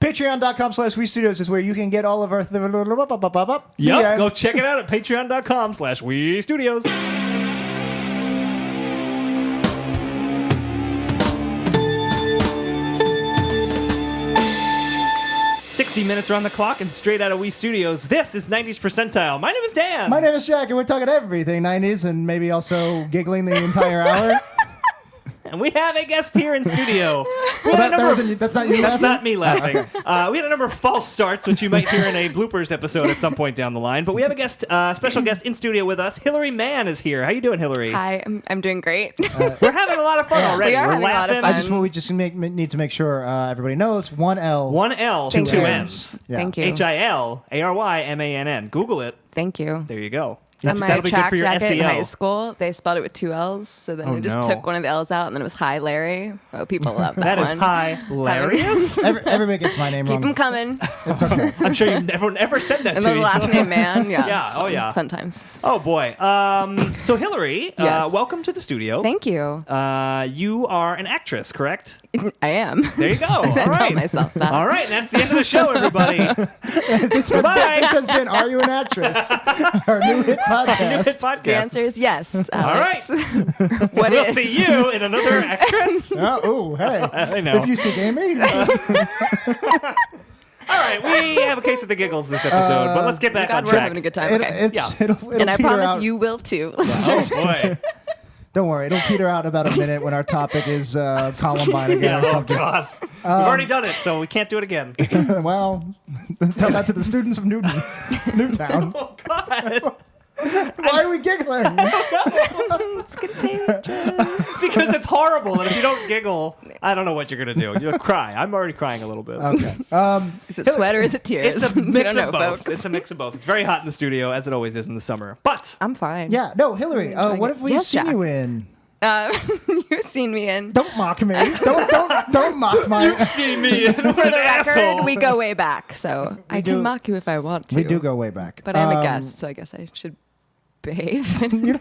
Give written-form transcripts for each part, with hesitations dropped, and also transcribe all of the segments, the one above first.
Patreon.com/WeStudios is where you can get all of our... Yep, go check it out at patreon.com/WeStudios. 60 minutes are on the clock and straight out of We Studios. This is 90s Percentile. My name is Dan. My name is Jack, and we're talking everything 90s and maybe also giggling the entire hour. And we have a guest here in studio. That's not you laughing? That's not me laughing. We had a number of false starts, which you might hear in a bloopers episode at some point down the line. But we have a guest, special guest in studio with us. Hilary Mann is here. How you doing, Hilary? Hi, I'm doing great. We're having a lot of fun already. We are We're having a lot of laughing. fun. We just need to make sure everybody knows. One L. One L, Thank two you. N's. Yeah. Thank you. HILARYMANN. Google it. Thank you. There you go. On my That'll be good track for your jacket in SEO. high school, they spelled it with 2 L's, so then I just no. took one of the L's out, and then it was Hi Larry. Oh, people love that That one. is hilarious. Everybody gets my name Keep wrong. them coming. It's okay. I'm sure you never said that And to then you. the last name, man. Yeah. Yeah, it's oh, fun. yeah. Fun times. Oh, boy. So, Hilary, Yes. welcome to the studio. Thank you. You are an actress, correct? I am. There you go. All I right. tell myself that. All right, that's the end of the show, everybody. This Bye. has been Are You an Actress? Our new hit podcast. Hit podcast. The answer is yes. Alex. All right. What We'll is? see you in another actress. Hey. I know. If you see Amy. All right, we have a case of the giggles this episode, but let's get back God, on we're track. having a good time. Okay. It'll And I peter promise out. you will too. Oh, boy. Don't worry, it'll peter out about a minute when our topic is Columbine again or Oh, something. God. We've already done it, so we can't do it again. Well, tell that to the students of Newtown. Oh, God. Why are we giggling? It's contagious. It's because it's horrible, and if you don't giggle, I don't know what you're going to do. You'll cry. I'm already crying a little bit. Okay. Is it sweat or is it tears? It's a We mix don't know, of both. folks. It's a mix of both. It's very hot in the studio, as it always is in the summer. But I'm fine. Yeah, no, Hilary, what have we Yes, seen Jack. you in? You've seen me in. Don't mock me. Don't mock my... see me For the record, we go way back, so I do- can mock you if I want to. We do go way back. But I'm a guest, so I guess I should behave. You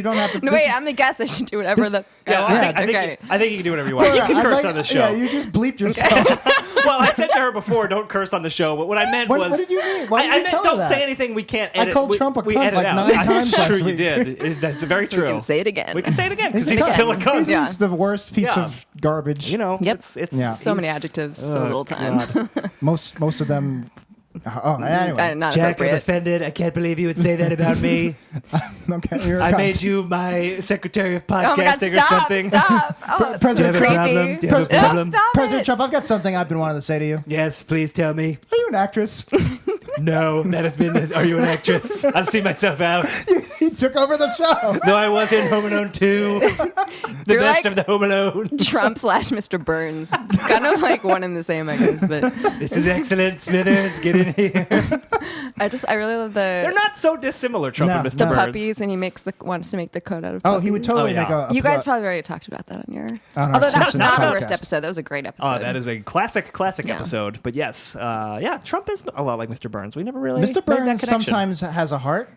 don't have to... No, this wait, is- I'm the guest. I should do whatever I Yeah, want. I think you can do whatever you want. You can I'd curse like- on the show. Yeah, you just bleeped yourself. Well, I said to her before, don't curse on the show, but what I meant was... What did you mean? Why did I you meant tell her don't that? say anything we can't I edit. called Trump a we cunt edit like out. 9 I'm times sure last you week. did. That's very true. We can say it again. We can say it again, because He's he's still a He's cunt. Yeah. just the worst piece Yeah. of garbage. You know, Yep. it's Yeah. So many he's- adjectives, so little time. God. Most of them... Oh, anyway. Not Jack, I'm appropriate. offended. I can't believe you would say that about me. Okay, you're a I cunt. made you my secretary of Oh my God, podcasting or stop, something. stop. Oh, that's President so Do you Trump. have a creepy. problem? Do you have a No, problem? stop President it. Trump, I've got something I've been wanting to say to you. Yes, please tell me. Are you an actress? No, that has been. Are you an actress? I've seen myself out. He took over the show. Though I was in Home Alone 2, the You're best like- of the Home Alone. Trump / Mr. Burns. It's kind of like one and the same, I guess. But This is excellent, Smithers. Get in here. I really love They're not so dissimilar, Trump and Mr. the Burns. puppies when he wants to make the coat out of puppies. Oh, he would totally Oh, yeah. make a... You guys probably already talked about that on your... On our Although that's Simpsons not the podcast. worst episode. That was a great episode. Oh, that is a classic Yeah. episode. But yes, yeah, Trump is a lot like Mr. Burns. We never really Mr. made that Burns connection. sometimes has a heart.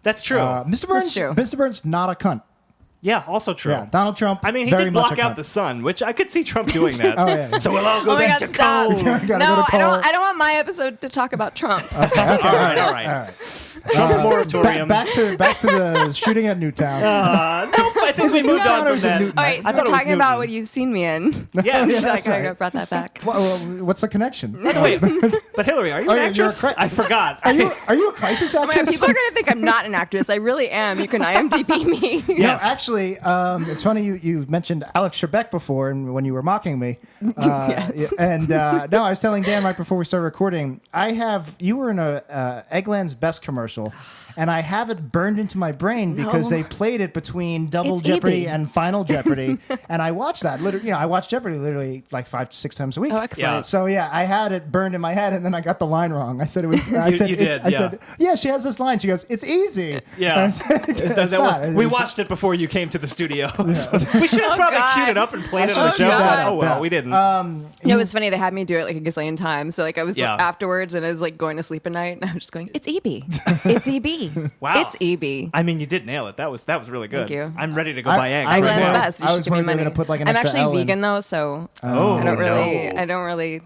That's true. Mr. Burns, true. Mr. Burns, not a cunt. yeah, also true. Yeah, Donald Trump. I mean, he very did much block a out cunt. the sun, which I could see Trump doing that. Oh, yeah. So we'll all go Oh my back God, to stop. coal. Gotta go No, to Paul. I don't want my episode to talk about Trump. All right. All right. Trump moratorium. Back to the shooting at Newtown. Nope, I think we moved on or from is it that. Newton? All right, I so thought we're it was talking about Newton. what you've seen me in. Yes. that's I right. brought that back. What's the connection? Wait, but Hillary, are you Oh, an yeah, you're a actress? cri- I forgot. Are you a crisis Oh my God, actress? people are going to think I'm not an actress. I really am. You can IMDb me. Yes. No, actually, it's funny you mentioned Alex Trebek before, and when you were mocking me, Yes. and no, I was telling Dan right before we started recording. You were in a Eggland's Best commercial, and I have it burned into my brain because they played it between Double It's Jeopardy easy. and Final Jeopardy, and I watched that. Literally, I watch Jeopardy literally like 5 to 6 times a week. Oh, excellent. Yeah. So yeah, I had it burned in my head, and then I got the line wrong. I said it was. I You said, did, it's- I yeah. said, yeah. She has this line. She goes, "It's easy." Yeah. And I said, "It's That not." was, It we was- watched it before you came to the studio. So we should have probably God. queued it up and played it on I the should've show. queued that Oh, up, well, yeah. we didn't. It was funny. They had me do it like a gazillion times. So like I was Yeah. like, afterwards, and I was like going to sleep at night, and I was just going, "It's EB, it's EB, Wow. it's EB." I mean, you did nail it. That was really good. Thank you. I'm ready to go buy eggs I right Eggland's was- now. best. You I should was give me worried they were money. gonna put, like, an I'm extra actually L in. vegan though, so Oh, I don't really. no. I don't really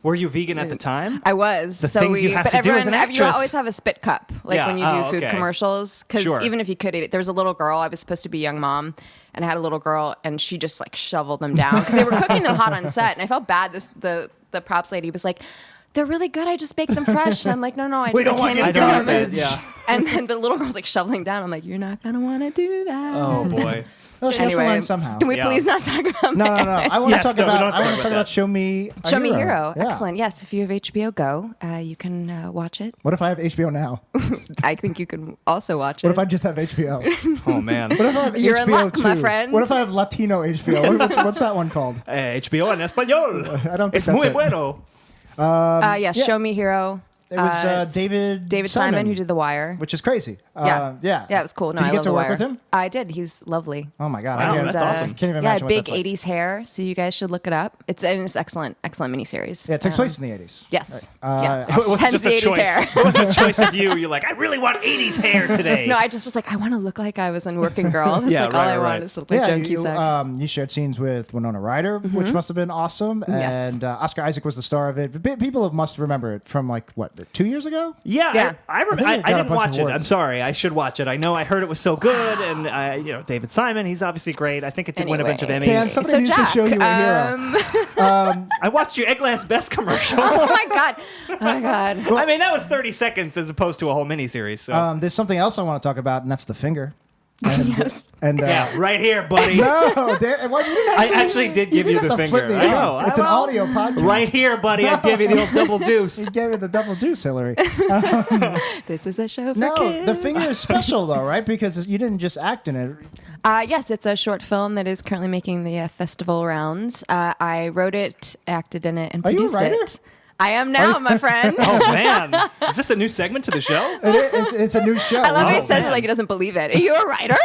Were you vegan at the time? I was. The things you have to do as an you actress. always have a spit cup, like Yeah. when you do Oh, food okay. commercials. Because Sure. even if you could eat it, there was a little girl. I was supposed to be a young mom, and I had a little girl, and she just like shoveled them down because they were cooking them hot on set, and I felt bad. The props lady was like, "They're really good. I just baked them fresh." And I'm like, "No, I We don't I want can't any eat them." garbage. Yeah. And then the little girl's like shoveling down. I'm like, "You're not gonna want to do that." Oh boy. Oh, she has to Anyway, learn somehow. can we Yeah. please not talk about No. marriage? I want Yes, to talk no, we about. don't I talk want to talk about about Show Me. a Show Me Hero. Hero. Yeah. Excellent. Yes, if you have HBO Go, you can watch it. What if I have HBO now? I think you can also watch it. What if I just have HBO? Oh man. What if I have You're in HBO luck, too? my friend. What if I have Latino HBO? What's that one called? HBO en español. I don't think Es that's muy it. bueno. yeah. Show Me Hero. It was It's David Simon who did The Wire. which is crazy. Yeah. Yeah, Yeah, it was cool. No, Did you I get love to The work Wire. with him? I did. He's lovely. Oh my god! Wow, I can't, that's awesome. Can't even Yeah, imagine big what that's like. 80s hair. So you guys should look it up. It's an excellent miniseries. Yeah, it takes place in the 80s. Yes. Uh, yeah. It wasn't Hence just the a 80s choice. hair. It wasn't a choice of you. You're like, I really want 80s hair today. No, I just was like, I want to look like I was in Working Girl. It's Yeah, like all right, I right. want is to look like Yeah, Joan Cusack. you shared scenes with Winona Ryder, which must have been awesome. Yes. And Oscar Isaac was the star of it. But people must remember it from like, what, 2 years ago? Yeah, Yeah. I remember. I think it I got a didn't bunch watch of it. awards. I'm sorry. I should watch it. I know. I heard it was so good, and David Simon. He's obviously great. I think it did win a bunch of Emmys. Dan, somebody needs to show you a hero. I watched your Eggland's Best commercial. Oh my god! Oh my god! I mean, that was 30 seconds as opposed to a whole miniseries. So There's something else I want to talk about, and that's the finger. And, Yes. And yeah, right here, buddy. no, Dan, why, you didn't I actually did give you didn't the have to flip finger. me I off. know. It's an audio podcast. Right here, buddy. I gave you the old double deuce. You gave it the double deuce, Hillary. This is a show for No, kids. the finger is special though, right? Because you didn't just act in it. Yes, it's a short film that is currently making the festival rounds. I wrote it, acted in it, and Are you a produced writer? it. I am now, my friend. Oh man, is this a new segment to the show? It's a new show. I love how Oh, he says man. it like he doesn't believe it. Are you a writer?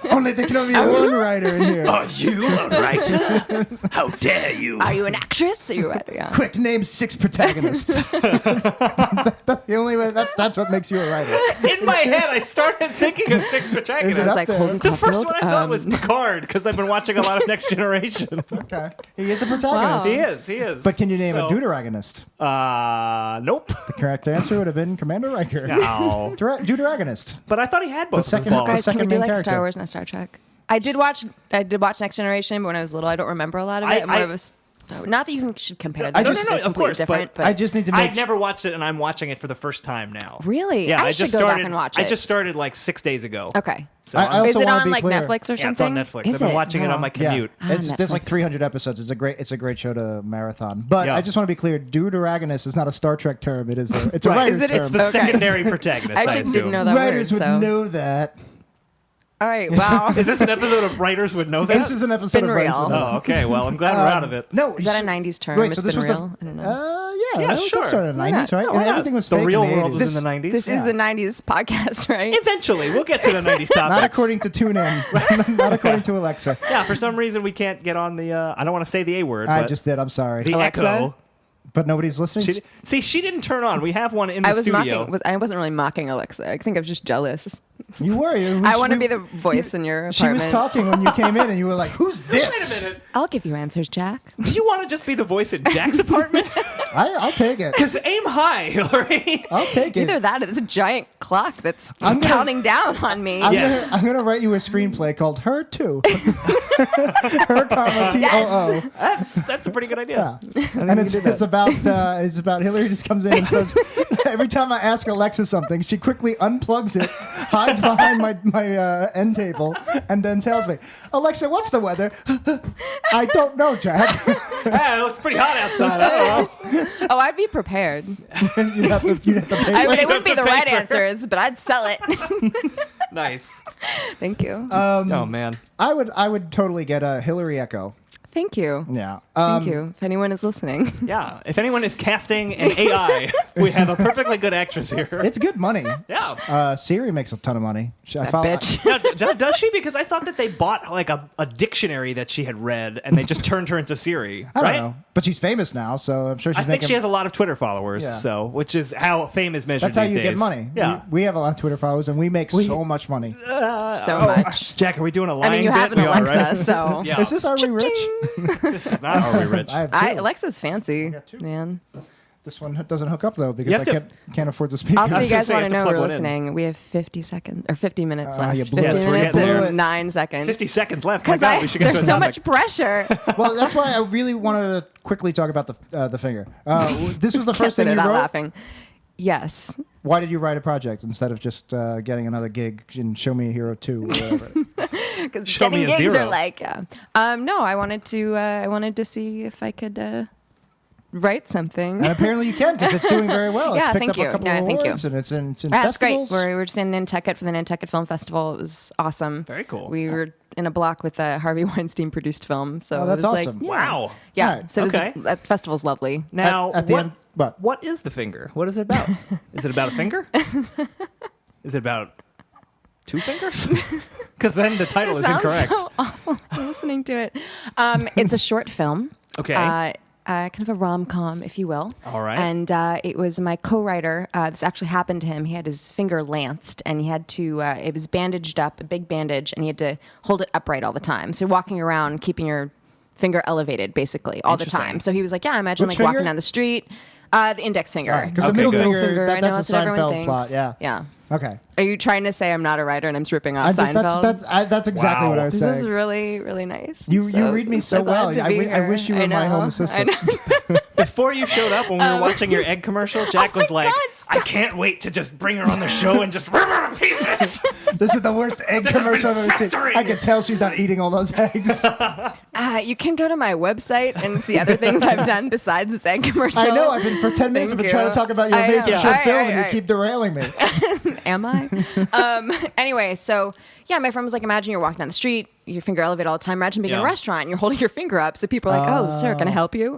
Only there can only be one writer in here. Are you a writer? How dare you? Are you an actress? Are you a writer? Yeah. Quick, name 6 protagonists. That's the only way. That's what makes you a writer. In my head, I started thinking of 6 Is it protagonists. up like there? Holden The first Caulfield, one I thought was Picard because I've been watching a lot of Next Generation. Okay, he is a protagonist. Wow. He is. But can you name So, a deuteragonist? Nope. The correct answer would have been Commander Riker. No. Deuteragonist. But I thought he had both The second- of his balls. Guys, can we second do main like character. Star Wars, not Star Trek? I did watch Next Generation, but when I was little, I don't remember a lot of it. I- More of a not that you should compare them. I They're just- No, of completely course, different. but I just need to make. I've never watched it, and I'm watching it for the first time now. Really? Yeah, I just should go started, back and watch it. I just started like 6 days ago. Okay. So I I'm- also Is it wanna on be like clear. Netflix or yeah, it's on something? Netflix. Is I've been it? watching it on my Yeah, commute. there's like Netflix. 300 episodes. It's a great show to marathon. But Yeah. I just want to be clear: deuteragonist is not a Star Trek term. It's a Right. writer's Is it? term. It's the Okay. secondary protagonist. I actually assume. didn't know that Writers word. would So. know that. All right. Wow. Is this an episode of Writers Would Know That? This is an episode Been of Writers real. Would Know. Oh, okay. Well, I'm glad we're out of it. No, Is that a so- 90s term? Wait, It's so this been was real? I don't know. yeah, that sure. started in the Why 90s, not? right? Why And not? everything was the fake real in the world 80s. was in the 90s. This is the 90s podcast, right? Eventually, we'll get to the 90s topics. Not according to TuneIn. Not according to Alexa. Yeah, for some reason we can't get on the. I don't want to say the A word. I but just did. I'm sorry. the Alexa? Echo. But nobody's listening. She didn't turn on. We have one in the I was studio. I wasn't really mocking Alexa. I think I was just jealous. You were. I want to be the voice in your She apartment. was talking when you came in, and you were like, "Who's Wait this?" a minute. I'll give you answers, Jack. Do you want to just be the voice at Jack's apartment? I'll take it. Because aim high, Hillary. I'll take it. Either that or it's a giant clock that's I'm gonna- counting down on me. Yes. I'm gonna write you a screenplay called Her Too. Her comma T-O-O. That's a pretty good idea. Yeah. And it's about Hillary just comes in and starts every time I ask Alexa something, she quickly unplugs it, hides behind my end table, and then tells me, "Alexa, what's the weather?" I don't know, Jack. Hey, it looks pretty hot outside. I don't know. Oh, I'd be prepared. you'd have to pay. I mean, You it wouldn't be have to the right pay for- answers, but I'd sell it. Nice. Thank you. Oh man. I would totally get a Hillary Echo. Thank you. Yeah. Thank you. If anyone is listening. Yeah. If anyone is casting an AI, we have a perfectly good actress here. It's good money. Yeah. Siri makes a ton of money. That bitch. Now, does she? Because I thought that they bought like a dictionary that she had read and they just turned her into Siri. I don't right? know. But she's famous now, so I'm sure she's I think making... she has a lot of Twitter followers, Yeah. so which is how fame is measured That's how these you days. get money. Yeah. We have a lot of Twitter followers, and we make so much money. So much. Jack, are we doing a line I mean, you bit? have an We are, Alexa, right? so Yeah. Is this Are We Rich? This is not Are We Rich? I have two. Alexa's fancy, got two. man. This one doesn't hook up, though, because You I have can't afford the speaker. Also, I you was gonna guys say, you want to have to know plug we're one in. listening. We have 50 seconds or 50 minutes left. you 50 blew it. Yes, we're minutes getting and there. 9 seconds. 50 seconds left. My Because God, we should get to there's a so topic. much pressure. Well, that's why I really wanted to quickly talk about the finger. This was the Can't first say thing that you without wrote. laughing. Yes. Why did you write a project instead of just getting another gig in Show Me a Hero 2 or whatever? Because Show me getting a gigs zero. are like, no, I wanted to see if I could write something. And apparently you can, because it's doing very well. It's Yeah, picked thank up you. a couple No, of thank you. awards, and it's in That's great. festivals. We were just in Nantucket for the Nantucket Film Festival. It was awesome. Very cool. We were in a block with a Harvey Weinstein produced film. So Oh, that's it was awesome. Like, Wow. yeah. Alright. So it was, Okay. that festival's lovely. Now, At the what, end, what? what is the finger? What is it about? Is it about a finger? Is it about two fingers? Because then the title It is sounds incorrect. so awful listening to it. It's a short film. Okay. Kind of a rom-com, if you will. All right. And it was my co-writer. This actually happened to him. He had his finger lanced, and he had to. It was bandaged up, a big bandage, and he had to hold it upright all the time. So walking around, keeping your finger elevated, basically, all the Interesting. time. So he was like, "Yeah, imagine Which like walking finger? down the street." The index finger. Because Okay, the middle good. finger, I know that's a what everyone Seinfeld thinks. plot. Yeah. Yeah. Okay. Are you trying to say I'm not a writer and I'm stripping off I'm just, Seinfeld? that's exactly Wow. what I was This saying. is really, really nice. You So- read me I'm so glad well. to I be wi- I here. wish you were my home know. assistant. I know. Before you showed up when we were watching your egg commercial, Jack was like, God, I can't wait to just bring her on the show and just rip her to pieces. This is the worst egg This has commercial been I've ever seen. festering. I can tell she's not eating all those eggs. You can go to my website and see other things I've done besides this egg commercial. I know. I've been for 10 minutes. I've been Thank trying you. to talk about your I know. amazing Yeah. short All right, film, all and you right. keep derailing me. Am I? Anyway, so yeah, my friend was like, imagine you're walking down the street, your finger elevated all the time. Imagine being in a Yeah. restaurant and you're holding your finger up. So people are like, oh, sir, can I help you?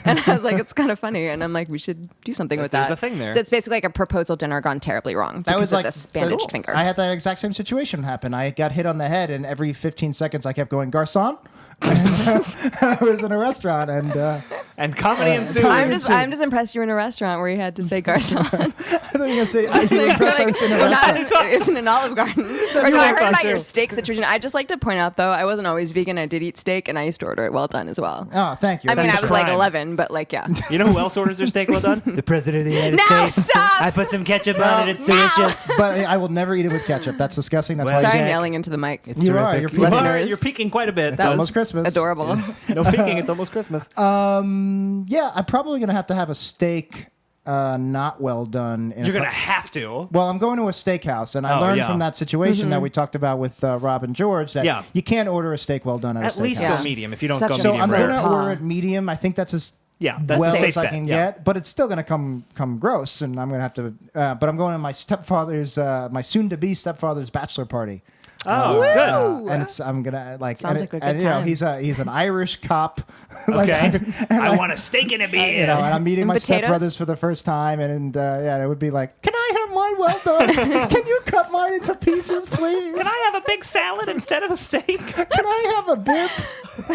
And I was like, it's kind of funny. And I'm like, we should do something with There's that. a thing there. So it's basically like a proposal dinner gone terribly wrong That because was of like this bandaged finger. I had that exact same situation happen. I got hit on the head, and every 15 seconds I kept going, "Garçon." I was in a restaurant, and comedy ensued. I'm just impressed you were in a restaurant where you had to say garçon. I thought you were gonna say, "Are you impressed I was in a Well, restaurant?" not in an Olive Garden. Or no, what I I heard thought about too. your steak situation. I just like to point out, though, I wasn't always vegan. I did eat steak, and I used to order it well done as well. Oh, thank you. I mean, That's I a was like crime. 11, but like, yeah. You know who else orders their steak well done? The President of the United No, States. stop! I put some ketchup on it. It's No. delicious. But I will never eat it with ketchup. That's disgusting. That's Well, why Sorry, Jack, I'm yelling into the mic. It's You are. terrific. You're You are. listeners. You're peaking quite a bit. That was almost Christmas. Adorable. No peeking. It's almost Christmas. Yeah, I'm probably gonna have a steak not well done. You're going to have to. Well, I'm going to a steakhouse, and I Oh, learned yeah. from that situation that we talked about with Rob and George that Yeah. you can't order a steak well done at a At steakhouse. least Yeah. go medium if you don't Such go a So medium I'm rare. going to Huh. order it medium. I think that's as Yeah, that's well a safe as I bet. can Yeah. get, but it's still going to come gross, and I'm going to have to. But I'm going to my stepfather's, my soon-to-be stepfather's bachelor party. Oh, good. And I'm gonna like. Sounds and like a good and, you know, time. he's an Irish cop. Okay. and, I want a steak and a beer. You know, and I'm meeting And my potatoes? stepbrothers for the first time, and yeah, it would be like, "Can I have mine well done? Can you cut mine into pieces, please? Can I have a big salad instead of a steak? Can I have a bib?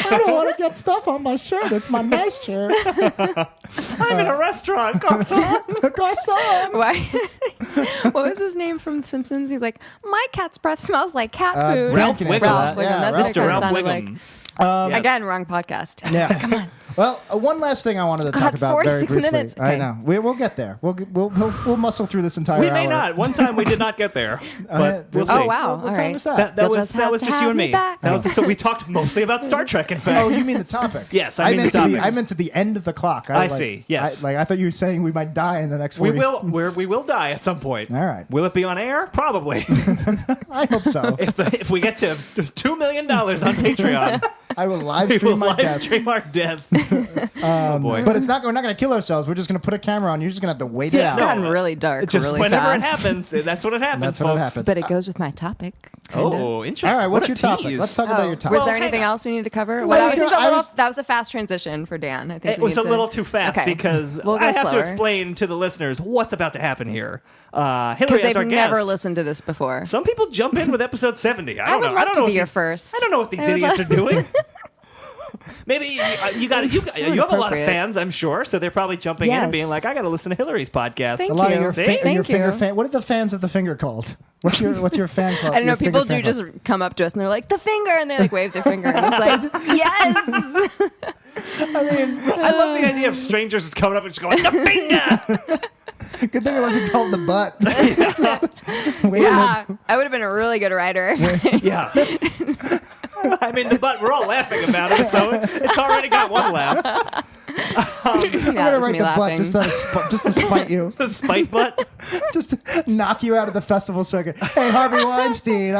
I don't want to get stuff on my shirt. It's my nice shirt. I'm in a restaurant. Garçon. Garçon. Why? What was his name from The Simpsons? He's like, my cat's breath smells like cat food. Ralph Thank you for Wiggum. that. Wiggum. Yeah, That's Ralph what it Mr. Ralph sounded Wiggum. like. Yes. Again, wrong podcast. Yeah. Come on. Well, one last thing I wanted to God, talk about very 46 briefly. minutes. I Okay. know we'll get there. We'll muscle through this entire We hour. may not. One time we did not get there, but we'll see. Oh, wow. What All time right. was that? That You'll was just have just to you have and me me. back. That was so we talked mostly about Star Trek. In fact. Oh, you mean the topic? Yes, I mean meant the to topics. I meant to the end of the clock. I see, yes. I thought you were saying we might die in the next we 40. we will die at some point. All right. Will it be on air? Probably. I hope so. if we get to $2 million on Patreon, I will live we will stream my live death. stream our death. Oh boy. But we're not going to kill ourselves. We're just going to put a camera on. You're just going to have to wait it Yeah. out. It's gotten No, really dark just really whenever fast. it happens, that's what it happens. That's what it folks. happens. But it goes with my topic. kind of. Oh, interesting. All right, what's What a your topic? tease. Let's talk about your topic. Was there Well, anything hang on. else we need to cover? Well, Well, I was gonna- that was a fast transition for Dan. I think It we was need a to- little too fast Okay. because We'll go I have to slower. explain to the listeners what's about to happen here. Hillary, Because as our they've never guest, listened to this before. some people jump in with episode 70. I don't would know. love I don't to know be what your these, first. I don't know what these I would idiots are doing. Maybe you have a lot of Inappropriate. fans, I'm sure, so they're probably jumping in and being Yes. like, I got to listen to Hillary's podcast. Thank A lot you. of your, See? your Thank finger you. fan. What are the fans of the finger called? What's your fan called? I don't know. Your finger People do fan just called? come up to us and they're like, the finger, and they like wave their finger. And it's like, yes. I love the idea of strangers just coming up and just going, the finger! Good thing it wasn't called the butt. Wait a Yeah, I would have been a really good writer. Yeah. I mean, we're all laughing about it, so it's already got one laugh. I'm Yeah, gonna that's write me the butt laughing. just to spite you, The spite butt. just to knock you out of the festival circuit. Hey, Harvey Weinstein,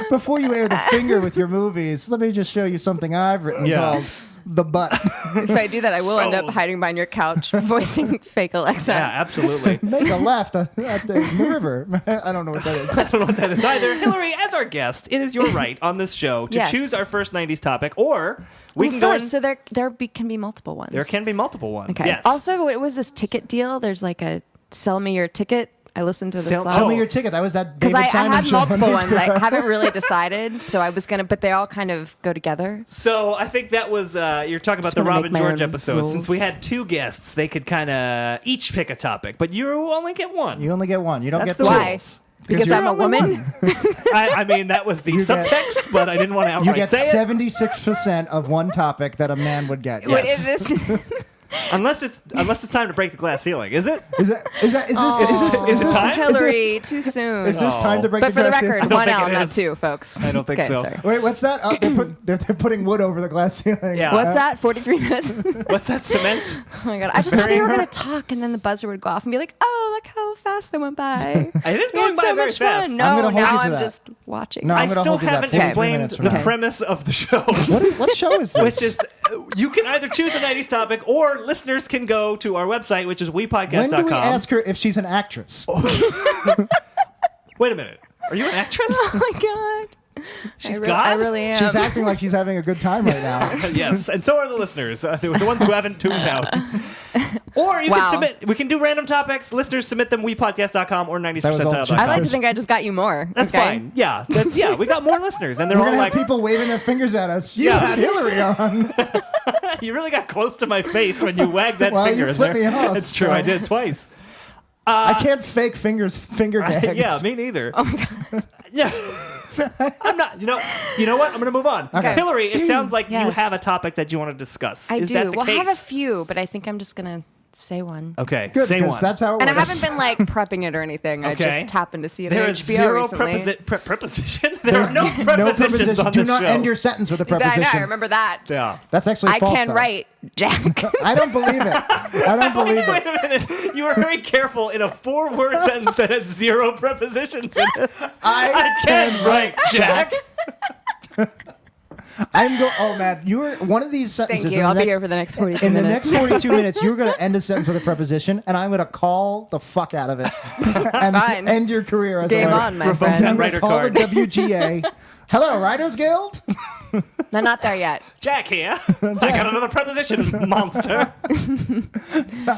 before you air the finger with your movies, let me just show you something I've written called the butt. If I do that, I will end up Sold. hiding behind your couch, voicing fake Alexa. Yeah, absolutely. Make a left in the river. I don't know what that is. I don't know what that is either. Hillary, as our guest, it is your right on this show to Yes. choose our first 90s topic, or we Well, can go in. first, so can be multiple ones. There can be multiple ones. Okay. Yes. Also, it was this ticket deal. There's like a sell me your ticket. I listened to this Sell- song. Tell me your ticket. That was that Because David I Simon had show on multiple ones. I HBO. haven't really decided, so I was gonna, but they all kind of go together. So I think that was you're talking about Just the wanna Robin make my George own episode. rules. Since we had two guests, they could kind of each pick a topic, but you only get one. You only get one. You don't That's get the two. rules. Why? Because you're I'm a only woman. I mean, that was the You get- subtext, but I didn't want to You outright get say it. 76% of one topic that a man would get. What Yes. is this? Unless it's time to break the glass ceiling, is it? Is Is it time? Hillary, too soon. Is this time to break But the for the glass record, ceiling? one think L, it not is. two, folks. I don't think Okay, so. sorry. Wait, what's that? They're putting wood over the glass ceiling. Yeah. What's that? 43 minutes? Oh What's that cement? my god! I just thought we were gonna talk, and then the buzzer would go off and be like, "Oh, look how fast they went by." It is We going had by so very much fast. fun. I'm No, gonna hold now you to I'm that. just watching. No, I I'm gonna still hold you to that. haven't 43 explained minutes from the now. premise of the show. What show is this? Which is, you can either choose a 90s topic, or listeners can go to our website, which is wepodcast.com. when do we ask her if she's an actress? Wait a minute. Are you an actress? Oh my god! She's I God? really am. She's acting like she's having a good time right now. Yes, and so are the listeners, the ones who haven't tuned out. Or you can Wow. submit. We can do random topics. Listeners submit them wepodcast.com or That was all 90spercentile.com. I like to think I just got you more. That's okay? fine. Yeah, yeah. We got more listeners, and they're We're all gonna like, have people waving their fingers at us. You Yeah. had Hillary on. "You really got close to my face when you wagged that Well, you finger." flipped there. me off, It's true. so- I did twice. I can't fake finger gags. Yeah, me neither. Oh my god. Yeah. I'm not. You know what? I'm going to move on. Okay. Hillary, it sounds like you Yes. have a topic that you want to discuss. I Is do. that the Well, case? I have a few, but I think I'm just gonna say one. Okay, Good, say because one. that's how it And I works. haven't been like prepping it or anything. I Okay. just happened to see it There on is HBO zero recently. preposition. There are no no prepositions preposition. on Do this not show. end your sentence with a I know. preposition. I remember that. Yeah. That's actually I false. can though. write, Jack. I don't believe it. I don't believe Wait it. a minute. You were very careful in a 4-word sentence that had zero prepositions in it. I can write, Jack. Oh man, you were one of these sentences. Thank you. in the I'll be next- here for the next 42 In the minutes. next 42 minutes, you're going to end a sentence with a preposition, and I'm going to call the fuck out of it and Fine. end your career as Game a writer. on, my Revoke friend. that I'm going writer to call card. the WGA. Hello, Writers Guild. No, not there yet. Jack here. I got another preposition, monster.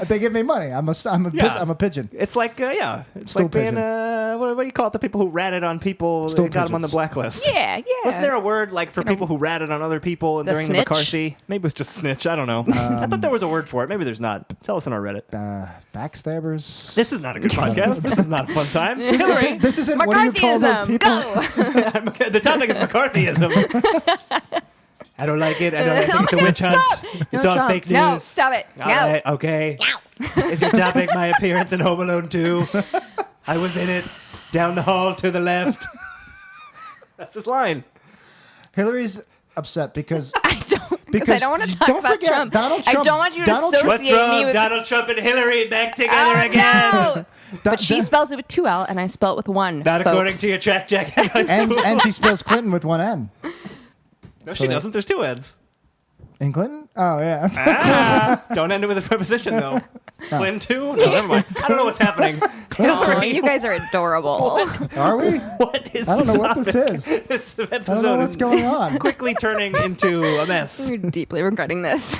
They give me money. I'm a pigeon. It's like, it's Stool like being, pigeon. what do you call it? The people who ratted on people, Stool they got them on the pigeons. blacklist. Yeah, yeah. Wasn't there a word like for people who ratted on other people The during the snitch? McCarthy? Maybe it was just snitch. I don't know. I thought there was a word for it. Maybe there's not. Tell us on our Reddit. Backstabbers. This is not a good podcast. This is not a fun time. Hillary, This isn't what do you call those McCarthyism, people? go. the topic is McCarthyism. I don't like it. I don't think Oh it's a my witch God, hunt. stop. It's No, all Trump. fake news. No, stop it. All No. right, okay. Is your topic my appearance in Home Alone 2? I was in it. Down the hall to the left. That's his line. Hillary's upset because I don't, because I Because don't want to you talk don't about forget, Trump. Donald I Trump- don't want you to Donald Trump- What's associate me wrong? with. Donald Trump and Hillary back together Oh, again. no. But she spells it with 2 L, and I spell it with 1. Not folks. according to your track, Jack. and she spells Clinton with one N. No, she doesn't. There's 2 N's. In Clinton? Oh yeah. Don't end it with a preposition, though. Clinton 2? No, never mind. I don't know what's happening. Oh, Hillary, you guys are adorable. Are we? what is I don't the know what this topic? is. This I don't know episode what's is going on. quickly turning into a mess. You're deeply regretting this.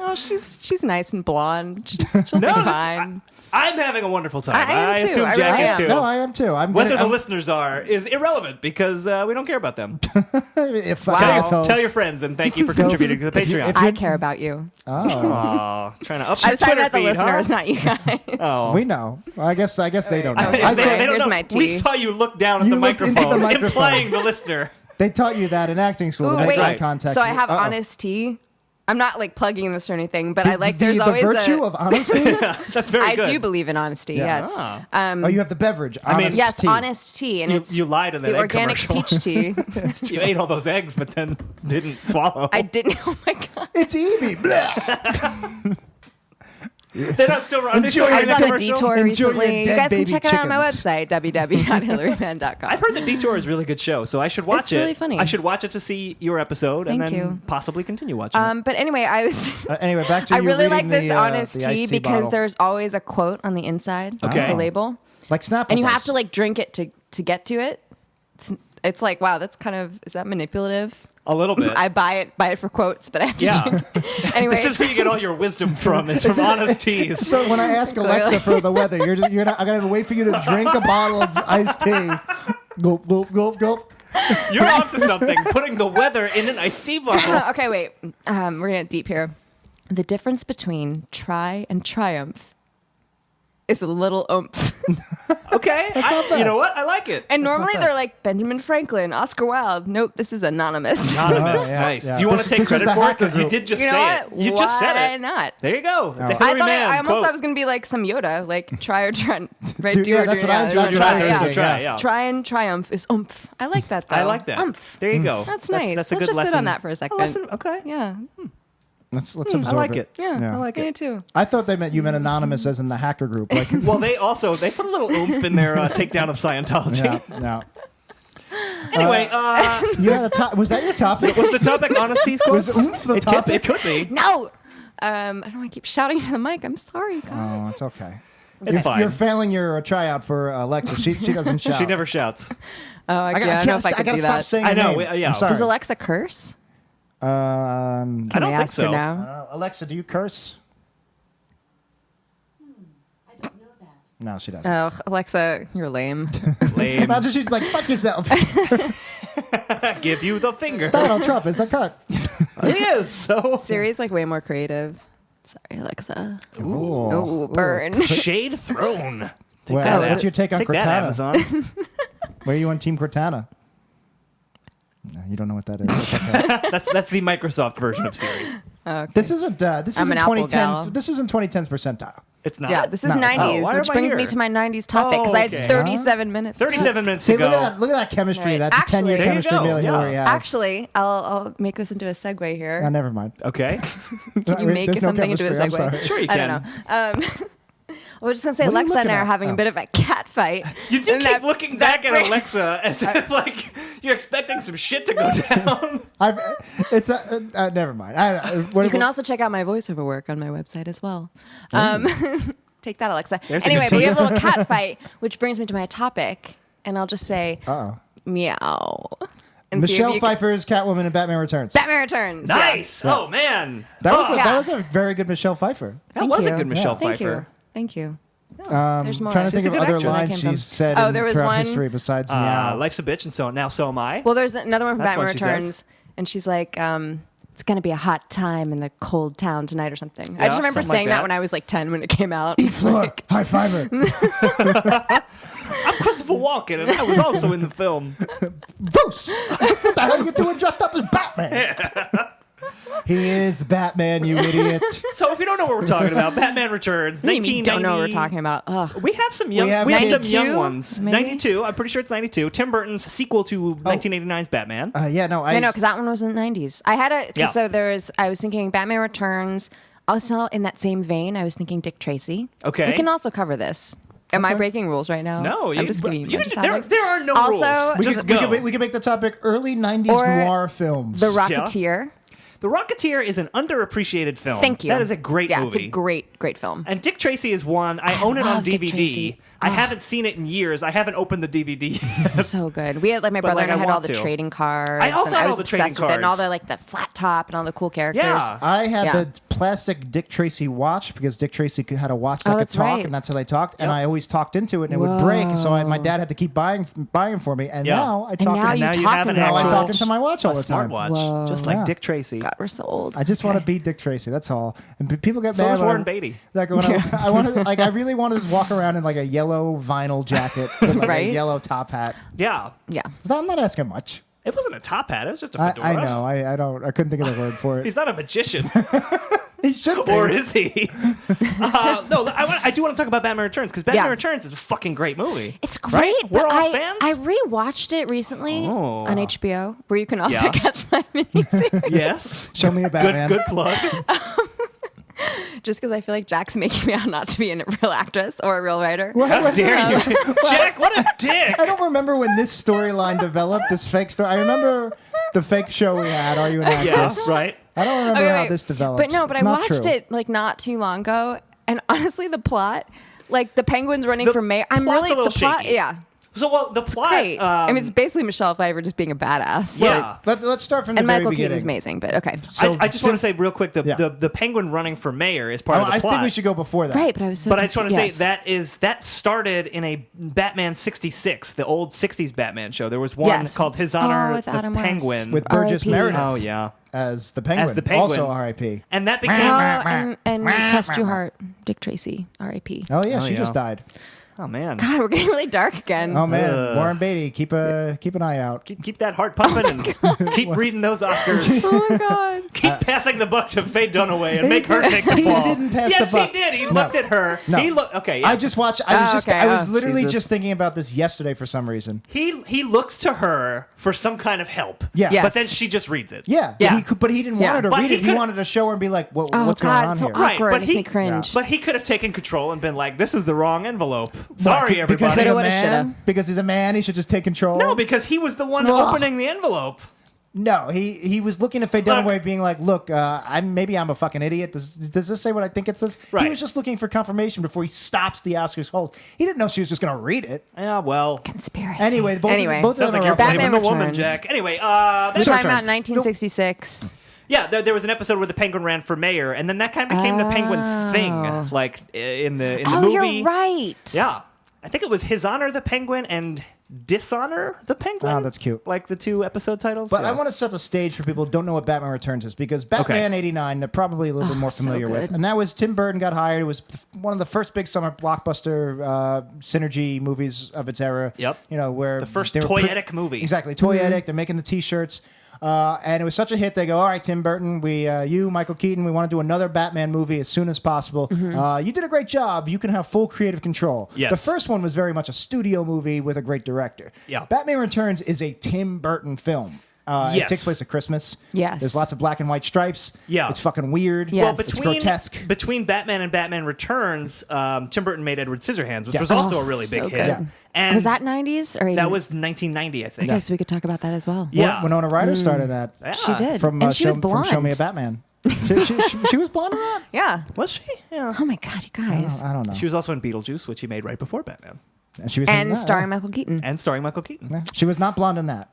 Oh, she's nice and blonde. She'll be fine. I'm having a wonderful time. I am too. assume I Jack really is too. No, I am too. Whether the listeners are is irrelevant because we don't care about them. If Tell your friends and thank you for contributing to the Patreon. I care about you. Oh, trying to up I your was talking Twitter about the feed, listeners, huh? not you guys. Oh. we know. I guess they don't know. Okay, They sorry. don't Here's know. my tea. We saw you look down at You the looked into the microphone, microphone. implying the listener. They taught you that in acting school. Ooh, to make wait. eye contact. So I have Uh-oh. honest tea. I'm not like plugging this or anything, but I like the there's always virtue a. of honesty. That's very I good. do believe in honesty. Yeah. Yes. Ah. Oh, you have the beverage. Honest Yes, tea. honest tea, and it's You lied in that the egg organic commercial. peach tea. You ate all those eggs, but then didn't swallow. I didn't. Oh my god. It's Evie. Blah. They're not still running. Enjoy I was on the commercial? detour Enjoy your recently. You dead guys can baby check it out on my chickens. website, www.hilarymann.com. I've heard the Detour is a really good show, so I should watch It's it. really funny. I should watch it to see your episode and Thank then you. possibly continue watching it. But anyway, I was. Anyway, back to I you really reading like this the, honest the tea iced tea because bottle. there's always a quote on the inside Okay. of the label, like Snapple. and you have does. to like drink it to get to it. It's like, wow, that's kind of, is that manipulative? A little bit. I buy it for quotes, but I have to Yeah. drink it. Anyway, This is where you get all your wisdom from. It's from honest teas. So when I ask Alexa for the weather, you're not. I'm gonna wait for you to drink a bottle of iced tea. Gulp, gulp, gulp, gulp. You're onto something. Putting the weather in an iced tea bottle. okay, wait. We're gonna get deep here. The difference between try and triumph is a little oomph. Okay. You know what? I like it. And normally they're like Benjamin Franklin, Oscar Wilde. Nope, this is anonymous. Anonymous. Oh, yeah, Nice. yeah. Do you want to take This was credit the for it? hacker Because you group. did just You know say what? it. You just said Why it. not? There you go. It's a No. Hilary I Mann almost quote. thought it was gonna be like some Yoda, like try or try, right? Dude, Do yeah, or that's do what I not. was Try, trying to yeah. do, yeah. Try and triumph is oomph. I like that though. I like that. Oomph. There you go. That's nice. That's a Let's good just lesson. sit on that for a second. Okay. Yeah. Let's I absorb like it. Yeah. I like Me it. too. I thought you meant anonymous as in the hacker group. Like, Well, they put a little oomph in their takedown of Scientology. yeah. Anyway, You had was that your topic? was the topic honesty's quotes? Was oomph the topic? It could be. No. I don't want to keep shouting to the mic. I'm sorry, guys. Oh, it's okay. It's fine. You're failing your tryout for Alexa. She doesn't shout. She never shouts. Oh, I don't know if I could gotta do stop that. saying I her know, name. yeah. I'm sorry. Does Alexa curse? I don't Can we think ask her so. now? Alexa, do you curse? I don't know that. No, she doesn't. Oh, Alexa, you're lame. Lame. Imagine she's like, "Fuck yourself." Give you the finger. Donald Trump is a cunt. He is. So Siri's like way more creative. Sorry, Alexa. Ooh. Ooh, burn. Shade thrown. Well, that. what's your take on Take that, Cortana? Amazon. Where are you on Team Cortana? No, you don't know what that is. It's okay. That's the Microsoft version of Siri. Okay. This isn't. This I'm isn't an Apple 2010s. gal. This isn't 2010s percentile. It's not. Yeah, this is No. 90s, Oh, why which am I brings me here? to my 90s topic because Oh, I okay. had 37 minutes. 37 minutes See, to go. look at that chemistry. Right. That Actually- 10-year There you chemistry go. Hillary Yeah. had. Actually, I'll make this into a segue here. Never mind. Okay. Can you make There's no something into a chemistry, I'm segue? sorry. Sure you I can. don't know. I was just gonna say What are you Alexa and looking I are at? having Oh. a bit of a cat fight. You do And keep that- looking that back at brings- Alexa as if like you're expecting some shit to go down. It's a. Never mind. You can also check out my voiceover work on my website as well. Take that, Alexa. There's a Anyway, good but we have a tease. little cat fight, which brings me to my topic, and I'll just say Uh-oh. meow. And see if Michelle you can- Pfeiffer's Catwoman in Batman Returns. Batman Returns. Nice. Oh man. That was Oh, yeah. that was a very good Michelle Pfeiffer. that Thank was a you. good Michelle Thank you. Pfeiffer. Thank you. There's more. Trying to She's think a of good other actress. lines That came she's from- said Oh, there was throughout one- history besides meow. Life's a bitch and so am I. Well, there's another one from That's Batman what she Returns, says. and she's like, it's gonna be a hot time in the cold town tonight or something. I Yeah, just remember something like saying that that. when I was like 10 when it came out. Floor, high fiver. I'm Christopher Walken and I was also in the film. Bruce, what the hell are you doing dressed up as Batman? He is Batman, you idiot. So if you don't know what we're talking about, Batman Returns, What do you mean 1990. don't know what we're talking about? Ugh. We have some young. We have We have some 92, young ones. maybe? 92. I'm pretty sure it's 92. Tim Burton's sequel to 1989's Batman. Yeah, no, I know, because that one was in the 90s. I had a, Yeah. so I was thinking Batman Returns. Also, in that same vein, I was thinking Dick Tracy. Okay. We can also cover this. Am I breaking rules right now? No, I'm just giving you a bunch of there, topics. there are no Also, rules. we Just could, go. we could make the topic early 90s Or noir films. The Rocketeer. The Rocketeer is an underappreciated film. Thank you. That is a great yeah, movie. it's a great, great film. And Dick Tracy is one. I own it on love Dick DVD. Tracy. I haven't seen it in years. I haven't opened the DVD. So good. We had like my brother like, and I I had all want the to. trading cards. I also and had I all was the trading obsessed with it and all cards. the like the flat top and all the cool characters. Yeah. I had Yeah. the plastic Dick Tracy watch because Dick Tracy had a watch that could that's talk, right. and that's how they talked. And I always talked into it, and it would break. So my dad had to keep buying them for me. And now I talk. now And you now you talk have an into now I actual talk into my watch all a the time. smartwatch, just like Yeah. Dick Tracy. God, we're so old. I just want to be Dick Tracy. That's all. And people get So mad. is when Warren I- Beatty. Like when I want to, like I really want to just walk around in like a yellow vinyl jacket with like a Right? yellow top hat. Yeah. Yeah. I'm not asking much. It wasn't a top hat. It was just a I fedora. know. I don't. I couldn't think of the word for it. He's not a magician. He should be. Or is he? No, I do want to talk about Batman Returns because Batman Yeah. Returns is a fucking great movie. It's great. Right? We're but all fans? I rewatched it recently Oh. on HBO, where you can also Yeah. catch my miniseries. Yes. Show me a Batman. Good plug. Just because I feel like Jack's making me out not to be a real actress or a real writer. How dare you? Jack, what a dick. I don't remember when this storyline developed. This fake story. I remember the fake show we had. Are you an Yeah, actress? right. I don't remember Okay, how wait. this developed. But no, but It's I not watched true. it like not too long ago, and honestly, the plot, like the penguins running The for mayor, I'm plot's really a little the plot. shaky. Yeah, So, well, the plot. great. I mean, it's basically Michelle Pfeiffer just being a badass. yeah. Let's start from the and very Michael beginning. Keaton's amazing, but okay. So- I just want to say real quick Yeah. the penguin running for mayor is part of the I plot. think we should go before that. Right, but I was so. But I just want to confused. say that started in a Batman 66, the old 60s Batman show. There was one Yes. called His Honor with the Adam West. Penguin. With Burgess R.I.P. Meredith oh yeah. as the penguin. As the penguin. Also R.I.P. And that Oh, became and Test Your Heart, Dick Tracy, R.I.P. Oh yeah, Oh, she yeah. just died. Oh man. God, we're getting really dark again. Oh man, Ugh. Warren Beatty, keep an eye out. Keep that heart pumping and keep reading those Oscars. Oh my God. Keep passing the buck to Faye Dunaway and make her take the he fall. didn't pass yes, the buck. he did. He No. looked at her. No. He looked. Okay. I yes. just watched. I was just. okay. I was Oh, literally Jesus. just thinking about this yesterday for some reason. He looks to her for some kind of help. Yeah. Yes. But then she just reads it. Yeah, Yeah. but he didn't Yeah. want her to But read he it. He could- wanted to show her and be like, Oh "What's God, going on so here?" Right, awkward. but Makes he- me cringe. But he could have taken control and been like, "This is the wrong envelope. Sorry, Because everybody." he's a Coulda, woulda, man. shoulda. Because he's a man, he should just take control. No, because he was the one Ugh. opening the envelope. No, he was looking at Faye Look. Dunaway being like, "Look, maybe I'm a fucking idiot. Does this say what I think it says?" He Right. was just looking for confirmation before he stops the Oscars hold. He didn't know she was just going to read it. Yeah, well, Conspiracy. Anyway, both anyway. of sounds them like are you're up. blaming Batman the woman, Returns. Jack. Anyway, We're Batman talking about Returns. 1966. Yeah, there was an episode where the penguin ran for mayor, and then that kind of became the penguin's thing, like in the Oh, movie. you're right. Yeah, I think it was His Honor the Penguin and Dishonor the Penguin. Oh, that's cute. Like the two episode titles. But Yeah. I want to set the stage for people who don't know what Batman Returns is, because Batman '89 they're probably a little bit more so familiar with, good. and that was Tim Burton got hired. It was one of the first big summer blockbuster synergy movies of its era. Yep. You know, where The first they were toyetic movie. Exactly, toyetic. They're making the T-shirts. And it was such a hit. They go, all right, Tim Burton, you, Michael Keaton, we want to do another Batman movie as soon as possible. You did a great job. You can have full creative control. Yes. The first one was very much a studio movie with a great director. Yeah. Batman Returns is a Tim Burton film. It Yes. takes place at Christmas. Yes. There's lots of black and white stripes. Yeah. It's fucking weird. Yes. Well, It's between grotesque. between Batman and Batman Returns, Tim Burton made Edward Scissorhands, which Yes. was also Oh, a really so big good. hit. Yeah. And Was that 90s or 80s? that was 1990, I think. Okay, so we could talk about that as well. Yeah. Winona Ryder started that. Yeah. She did. From, and she was from blonde. Show Me a Batman. she was blonde in that? Yeah. Was she? Yeah. Oh my God, you guys. I don't know. She was also in Beetlejuice, which he made right before Batman, And she was in And that. starring Michael Keaton. and starring Michael Keaton. Yeah. She was not blonde in that.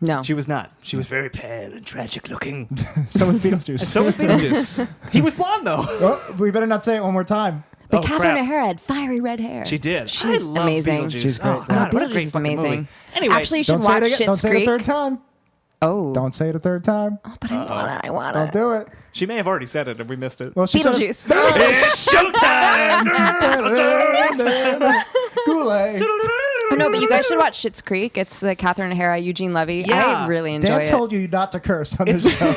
No. She was not. She was very pale and tragic looking. So was Beetlejuice. So was Beetlejuice. He was blonde though. Oh, we better not say it one more time. but Oh, Catherine crap. O'Hara had fiery red hair. She did. She's I love amazing. Beetlejuice. She's great. Oh, God, what a Beetlejuice great is fucking amazing. movie. Anyway, Actually, you should Don't say it watch again. Don't Schitt's say it a Creek. third time. Oh. Don't say it a third time. But I want Don't it. do it. she may have already said it and we missed it. Well, she said it- Beetlejuice. It's showtime! Goulet. Oh, no, but you guys should watch Schitt's Creek. It's the Catherine O'Hara, Eugene Levy. Yeah. I really enjoy Dan it. told you not to curse on this show.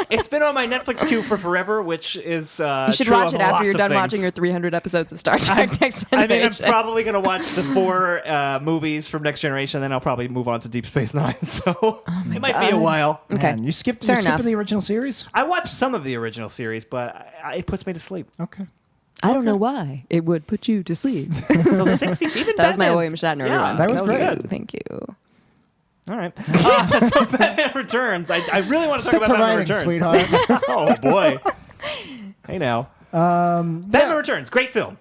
It's been on my Netflix queue for forever, which is You should true watch of it after lots you're of done things. watching your 300 episodes of Star Trek Next I mean, Generation. I'm probably going to watch the 4 movies from Next Generation, then I'll probably move on to Deep Space Nine. So it might be a while. Okay. Man, you skipped Fair you're skipping enough. the original series? I watched some of the original series, but it puts me to sleep. Okay. I don't know why. It would put you to sleep. Those 60s, even That was my Batman's- William Shatner. Yeah, everyone. that was great. good. Thank you. All right. So Batman Returns. I really want to talk Stick about to Batman writing, Returns. sweetheart. Oh, boy. Hey, now. Batman Returns. Great film.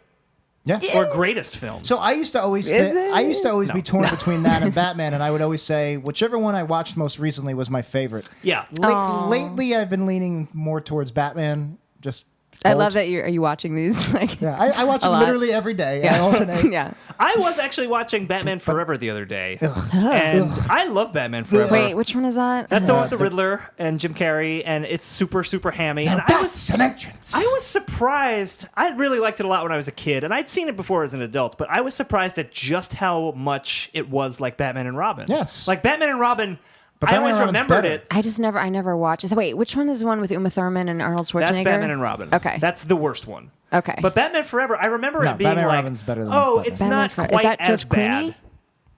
Yeah. Or greatest film. So I used to always Is it? I used to always be No. torn between that and Batman, and I would always say whichever one I watched most recently was my favorite. Yeah. Lately, I've been leaning more towards Batman, just I love that are you watching these? Like, Yeah, I watch a them lot. literally every day. I alternate. yeah. I was actually watching Batman Forever the other day, and I love Batman Forever. Wait, which one is that? That's the one with the Riddler and Jim Carrey, and it's super, super hammy. Now And that's an entrance. I was surprised. I really liked it a lot when I was a kid, and I'd seen it before as an adult, but I was surprised at just how much it was like Batman and Robin. Yes. Like Batman and Robin, But I Batman always and Robin's remembered better. it. I never watched. So wait, which one is the one with Uma Thurman and Arnold Schwarzenegger? That's Batman and Robin. Okay. That's the worst one. Okay. But Batman Forever, I remember No, it being Batman and like, Robin's better than oh, Batman. it's Batman not Forever. quite Is that as George Clooney? bad.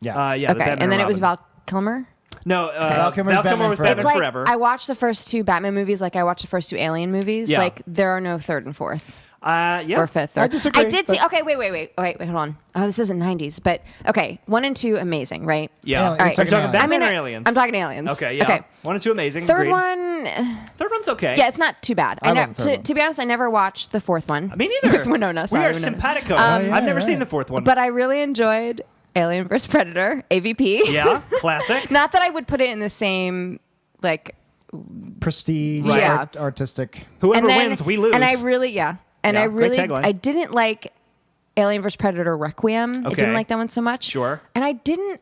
Yeah. Yeah, the Okay, Batman and then it was Robin. Val Kilmer. No, Val Kilmer's Val Kilmer Batman was Forever. Batman It's like Forever. I watched the first two Batman movies. Like I watched the first two Alien movies. Yeah. Like there are no third and fourth Yeah. or fifth. I disagree, I did see. but- Okay, wait, hold on. Oh, this isn't 90s, but okay, 1 and 2 amazing, right? Yeah. Alien- Are you Alright. talking Alien. Batman I'm or Aliens? I'm talking Aliens. Okay, yeah. Okay. 1 and 2 amazing. Third agreed. one, Third one's okay. yeah, it's not too bad. I love never, the third one. to be honest, I never watched the fourth one. Me neither. With Winona. We Sorry, are Winona. simpatico. yeah, I've never right. seen the fourth one. But I really enjoyed Alien vs Predator, AVP. Yeah, classic. Not that I would put it in the same like. Prestige, Right. Yeah. artistic. Whoever and then, wins, we lose. And I really, and Yeah, I great really, tagline. I didn't like Alien vs Predator Requiem. I Okay. didn't like that one so much. Sure. And I didn't.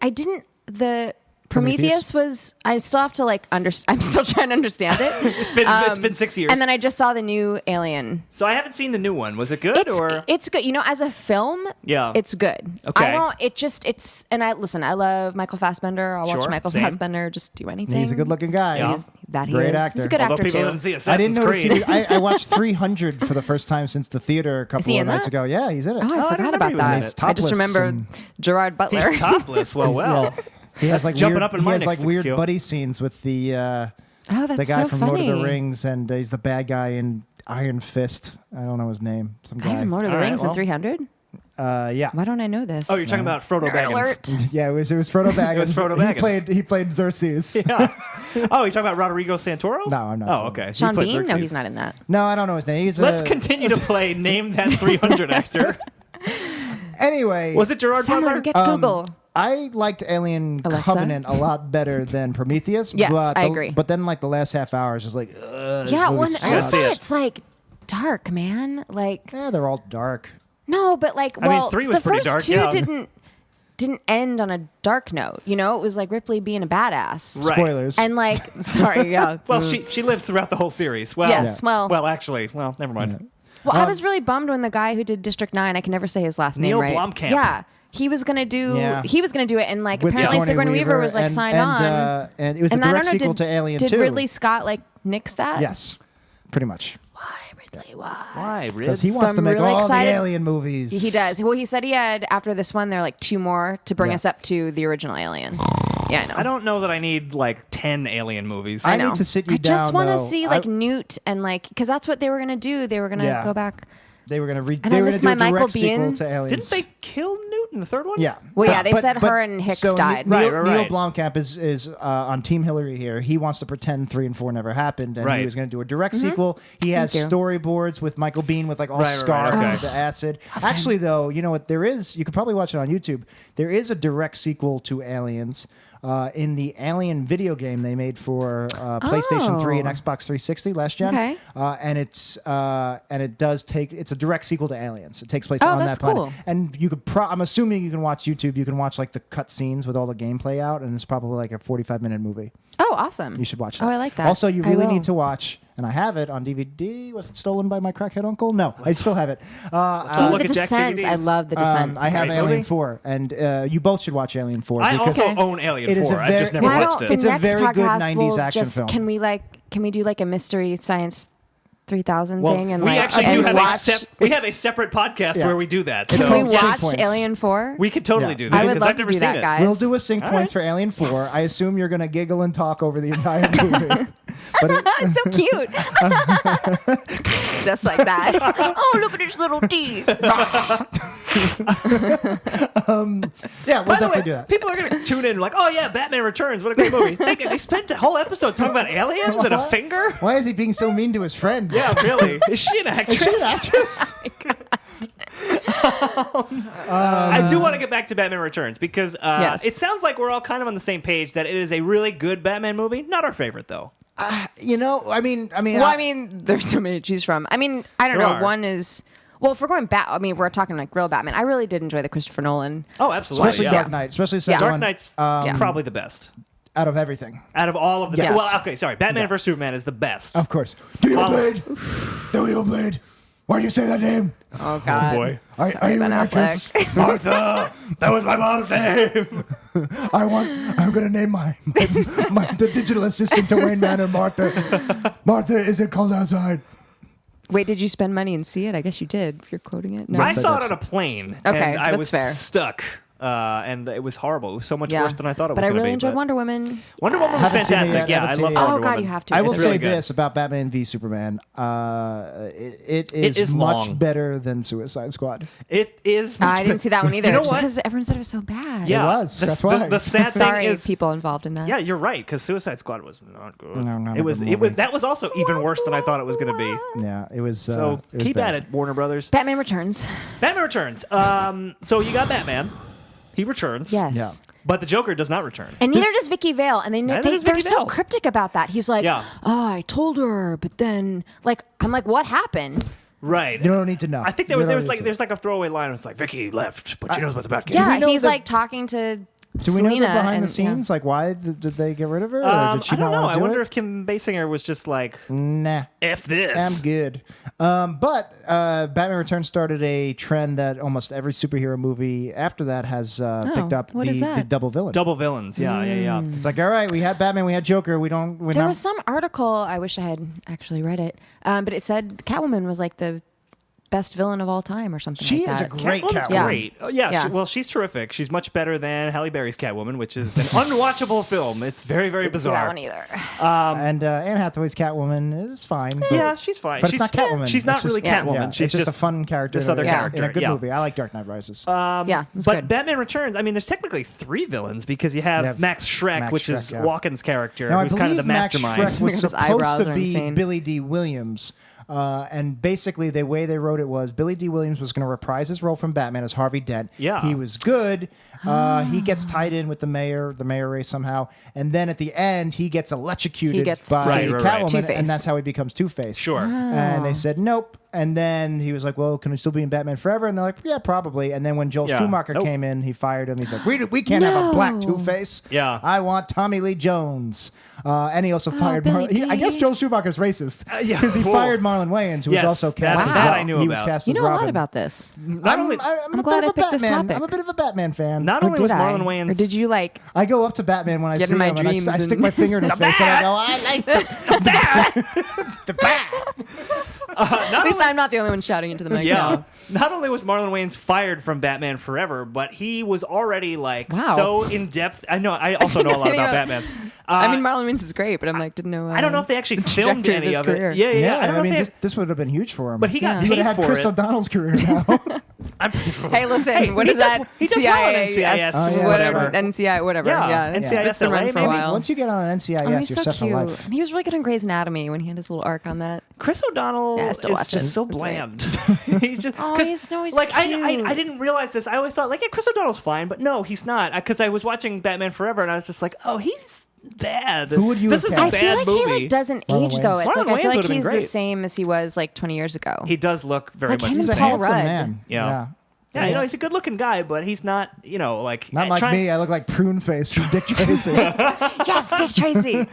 The Prometheus was. I still have to like I'm still trying to understand it. It's been 6 years. And then I just saw the new Alien. So I haven't seen the new one. Was it good or? It's good. You know, as a film, Yeah. it's good. Okay. I don't. It's. And I love Michael Fassbender. I'll watch Sure, Michael same. Fassbender just do anything. He's a good-looking guy. Yeah. He Great is. actor. He's a good Although actor people too. didn't see I Assassin's didn't notice Creed. I watched 300 for the first time since the theater a couple he of in nights that? ago. Yeah, he's in it. Oh, I I forgot remember about he was in that. it. I just Topless remember and- Gerard Butler. He's topless. Well. He has like jumping weird, up in he my has next like weird queue. buddy scenes with the Oh, that's the guy so from funny. Lord of the Rings, and he's the bad guy in Iron Fist. I don't know his name. Some I guy. have Lord of the All right, Rings well. in 300. Yeah. Why don't I know this? Oh, you're talking about Frodo Nerd Baggins. alert. Yeah, it was Frodo Baggins. was Frodo Baggins. He played Xerxes. Yeah. Oh, you're talking about Rodrigo Santoro? No, I'm not. Oh, okay. He Sean played Bean? No, Xerxes. he's not in that. No, I don't know his name. He's Let's continue to play Name That 300 actor. Anyway, Was it Gerard Someone Butler? get Google. I liked Alien Alexa? Covenant a lot better than Prometheus. Yes, but I agree. But then, like the last half hour is just like, ugh, Yeah, this movie when I gotta also see it. it's like dark, man. Like yeah, they're all dark. no, but like I mean, well, 3 was the pretty first dark, two yeah. didn't end on a dark note. You know, it was like Ripley being a badass. Right. Spoilers. And like, sorry, yeah. Well, she lives throughout the whole series. Well, Yes, well- actually, never mind. Well, I was really bummed when the guy who did District 9, I can never say his last Neil name right. Blomkamp. Yeah. He was gonna do Yeah. it, and like With apparently Sigourney Sigourney Weaver was like and, signed and, on. and it was And a I don't direct know, sequel to Alien did 2. Ridley Scott like nix that? Yes, pretty much. Why, Ridley? Why? Why, Because Riz? he wants I'm to make really all excited. the Alien movies. He does. Well, he said he had after this one, there are like 2 more to bring Yeah. us up to the original Alien. Yeah, I know. I don't know that I need like 10 Alien movies. I know. need to sit you I just down, want to though. see like Newt and like because that's what they were gonna do. They were gonna Yeah. go back. They were gonna And they I were miss gonna do my a Michael direct sequel Biehn. to Aliens. Didn't they kill Newt in the third one? Yeah. Well, yeah, they said her and Hicks died. Neil, Right. Neil Blomkamp is on Team Hillary here. He wants to pretend 3 and 4 never happened, and Right. he was going to do a direct sequel. He has you. storyboards with Michael Biehn with like all Right, scarred okay. with the acid. Actually, though, you know what? There is. You could probably watch it on YouTube. There is a direct sequel to Aliens. In the Alien video game they made for PlayStation 3 and Xbox 360 last gen, Okay. and it's a direct sequel to Aliens. It takes place Oh, on that's that planet, cool. and you could. I'm assuming you can watch YouTube. You can watch like the cut scenes with all the gameplay out, and it's probably like a 45-minute movie. Oh, awesome. You should watch that. Oh, I like that. Also, you I really will. need to watch, and I have it on DVD. Was it stolen by my crackhead uncle? No, I still have it. all Ooh, look the at Jack's Descent. I DVDs. love the Descent. I have Great Alien movie. 4, and you both should watch Alien 4. I because also Okay. own Alien It is 4. a I just very- never Why watched don't it. the It's a next very good podcast 90s we'll action just, film. Can we do like a mystery science 3000 Well, thing and we like actually and do have watch, we have a separate podcast Yeah. where we do that. It's So Can we called watch Sync Points. Alien 4? we could totally Yeah. do that I would because love I've to never do seen that, it. guys. We'll do a sync All points right. for Alien 4. Yes. I assume you're going to giggle and talk over the entire movie. But It's so cute. Just like that. Oh, look at his little teeth. yeah, we'll By the definitely way, do that. people are going to tune in like, oh yeah, Batman Returns. What a great movie. They spent the whole episode talking about aliens and a What? finger? Why is he being so mean to his friend? Yeah, really. Is she an actress? Is she an actress? I do want to get back to Batman Returns because Yes. it sounds like we're all kind of on the same page that it is a really good Batman movie. Not our favorite, though. Well, I mean, there's so many to choose from. I mean, I don't There know. are. One is if we're going back. I mean, we're talking like real Batman. I really did enjoy the Christopher Nolan. Oh, absolutely. especially yeah. Dark Knight, especially the second Dark one. Knight's Yeah. probably the best Out of everything, out of all of the. Yes. Well, okay, sorry. Batman vs Superman is the best. of course. Blade, Blade. Why do you say that name? Oh God. boy. Are Sorry, you Ben an actress? Martha, that was my mom's name. I'm gonna name the digital assistant to Wayne Manor, Martha. Martha, is it cold outside? Wait, did you spend money and see it? I guess you did. If you're quoting it. No. I Yes, I saw did. it on a plane. Okay, and I that's was fair. stuck. And it was horrible. It was so much Yeah. worse than I thought it was But I going to really be. enjoyed but Wonder Woman. Wonder Woman was Haven't seen it fantastic. yet, Yeah, haven't I seen love it yet. Wonder Oh God, Woman. you have to. I will It's say really good. this about Batman v Superman. It is long. much better than Suicide Squad. It is. Much I didn't see that one either. You know just what? because everyone said it was so bad. Yeah, It was. That's why. The sad Sorry, thing is, people involved in that. yeah, you're right. Because Suicide Squad was not good. No, not it a was. good It was. movie. That was also even worse than I thought it was going to be. Yeah, it was. So it was keep bad. at it, Warner Brothers. Batman Returns. Batman Returns. So you got Batman. He returns. Yes. Yeah. But the Joker does not return. And neither does Vicky Vale. And Neither does they're Vicky so Vale. cryptic about that. He's like, Yeah. oh, I told her, but then, like, I'm like, what happened? Right. You don't need to know. I think You there don't was need like to. there's like a throwaway line. It's like Vicky left, but she knows about the Batcave. Yeah, know he's that- like talking to Do we know Selena the behind and, the scenes? Like, why did they get rid of her? Or did she I don't not know. want I to do wonder it? if Kim Basinger was just like, Nah. F this. I'm good. But Batman Returns started a trend that almost every superhero movie after that has picked up what is the that? double villain. Double villains. Yeah, yeah. It's like, all right, we had Batman, we had Joker, we're There not. was some article, I wish I had actually read it, but it said Catwoman was like the best villain of all time or something She like is that. a great Catwoman's Catwoman. Yeah. great. Oh, yeah. Yeah. She's terrific. She's much better than Halle Berry's Catwoman, which is an unwatchable film. It's very, very Didn't see bizarre. that one either. And Anne Hathaway's Catwoman is fine. Yeah, she's fine. But she's it's not Catwoman. She's not It's really just- Catwoman. Yeah, She's it's just a fun character. this in a- other in character. a good yeah. movie. I like Dark Knight Rises. Yeah, it's But good. Batman Returns, I mean, there's technically 3 villains because you have Yeah, Max Schreck, Max which Schreck, is yeah. Walken's character, Now, I who's kind of the believe Max mastermind. Schreck was His supposed eyebrows to are be insane. Billy D. Williams. And basically, the way they wrote it was Billy D. Williams was going to reprise his role from Batman as Harvey Dent. Yeah. He was good. He gets tied in with the mayor race somehow. And then at the end, he gets electrocuted He gets by to be Catwoman. Two-Face. And that's how he becomes Two-Face. Sure. And they said, nope. And then he was like, well, can we still be in Batman Forever? And they're like, yeah, probably. And then when Joel Yeah. Schumacher Nope. came in, he fired him. He's like, we can't have a black No. Two-Face. Yeah. I want Tommy Lee Jones. And he also fired Billy I D. guess Joel Schumacher's racist. Yeah. Because he Cool. fired Marlon Wayans, who Yes, was also cast that- as that Robin. I knew He was about. cast You as know a lot Robin. about this. Not only, I'm a glad bit I of a picked this Batman. topic. I'm a bit of a Batman fan. not Or only was did I? Marlon Wayans. Or did you like? I go up to Batman when I Get see in my him, and dreams I stick and- my finger in his face, and I go, I like the bat. At least I'm not the only one shouting into the mic. Yeah. now. Not only was Marlon Wayans fired from Batman Forever, but he was already like Wow. so in depth. I know. I also know a lot about Batman. I mean, Marlon Wayans is great, but I'm like, didn't know. I don't know if they actually the filmed trajectory of any his of career. it. Yeah, yeah. I don't know mean, if they. this would have been huge for him. But he got Yeah. he would paid have had for Chris it. O'Donnell's career now. Hey, listen, Hey, what he is does- that? he does well on CIS, NCIS, Oh, yeah, whatever, whatever. NCI, whatever. Yeah, Yeah, NCIS it's been LA, running for a maybe? while. Once you get on NCIS, Oh, you're he's so set for cute. life. He was really good on Grey's Anatomy when he had his little arc on that. Chris O'Donnell Yeah, I still is watch just it. so It's great. bland. He's just Oh, 'cause, he's like cute. I didn't realize this. I always thought like yeah, Chris O'Donnell's fine, but no, he's not. Because I was watching Batman Forever and I was just like, oh, he's bad. Who would you This have is a I cast? bad feel like movie. he like doesn't Marlon age though. Wayans. It's Marlon like I Wayans feel like would've been he's the great. same as he was like 20 years ago. He does look very Like much him the He's and a same. Paul handsome Rudd. man. Yeah. Yeah, you know, he's a good-looking guy, but he's not, you know, like Not like me. I look like Prune Face from Dick Tracy. Yes, Dick Tracy.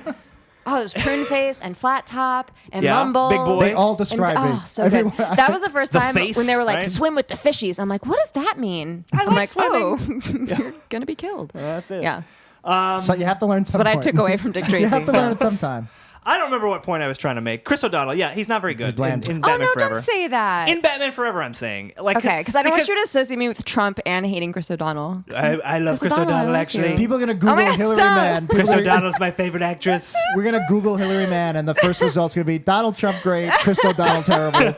Oh, there's prune face and flat top and Yeah, mumble. big boy. They all describe me. Oh, so Everyone- good. That was the first The time face, when they were like, right? swim with the fishies. I'm like, what does that mean? I I'm like like, oh, swimming. you're going to be killed. That's it. Yeah. So you have to learn That's what I took away from Dick Tracy. You have to learn it sometime. I don't remember what point I was trying to make. Chris O'Donnell, yeah, he's not very good bland. in Oh, Batman no, Forever. don't say that. In Batman Forever, I'm saying. Like, Okay, because I don't want you to associate me with Trump and hating Chris O'Donnell. I love Chris Chris O'Donnell, I O'Donnell, like actually. you. People are gonna Google my God, Hillary stop. Mann. Chris People are- O'Donnell's my favorite actress. We're gonna Google Hillary Mann, and the first result's gonna be Donald Trump great, Chris O'Donnell terrible.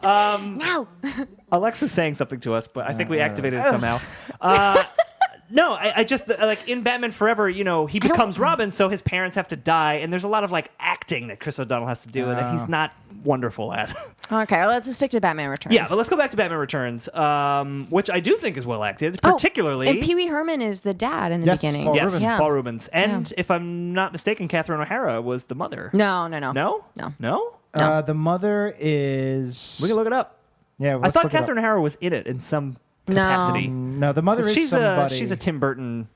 No. Alexa's saying something to us, but I think we activated it somehow. No, I just like in Batman Forever, he becomes Robin, so his parents have to die, and there's a lot of like acting that Chris O'Donnell has to do that he's not wonderful at. Okay, well, let's just stick to Batman Returns. Yeah, but let's go back to Batman Returns, which I do think is well acted, particularly. And Pee Wee Herman is the dad in the Yes, beginning. Paul Yes, Rubens. Yeah. Paul Rubens, and if I'm not mistaken, Catherine O'Hara was the mother. No. No. The mother is. We can look it up. Yeah, I let's thought look it up. Catherine O'Hara was in it in some capacity. No, the mother is somebody. She's a Tim Burton.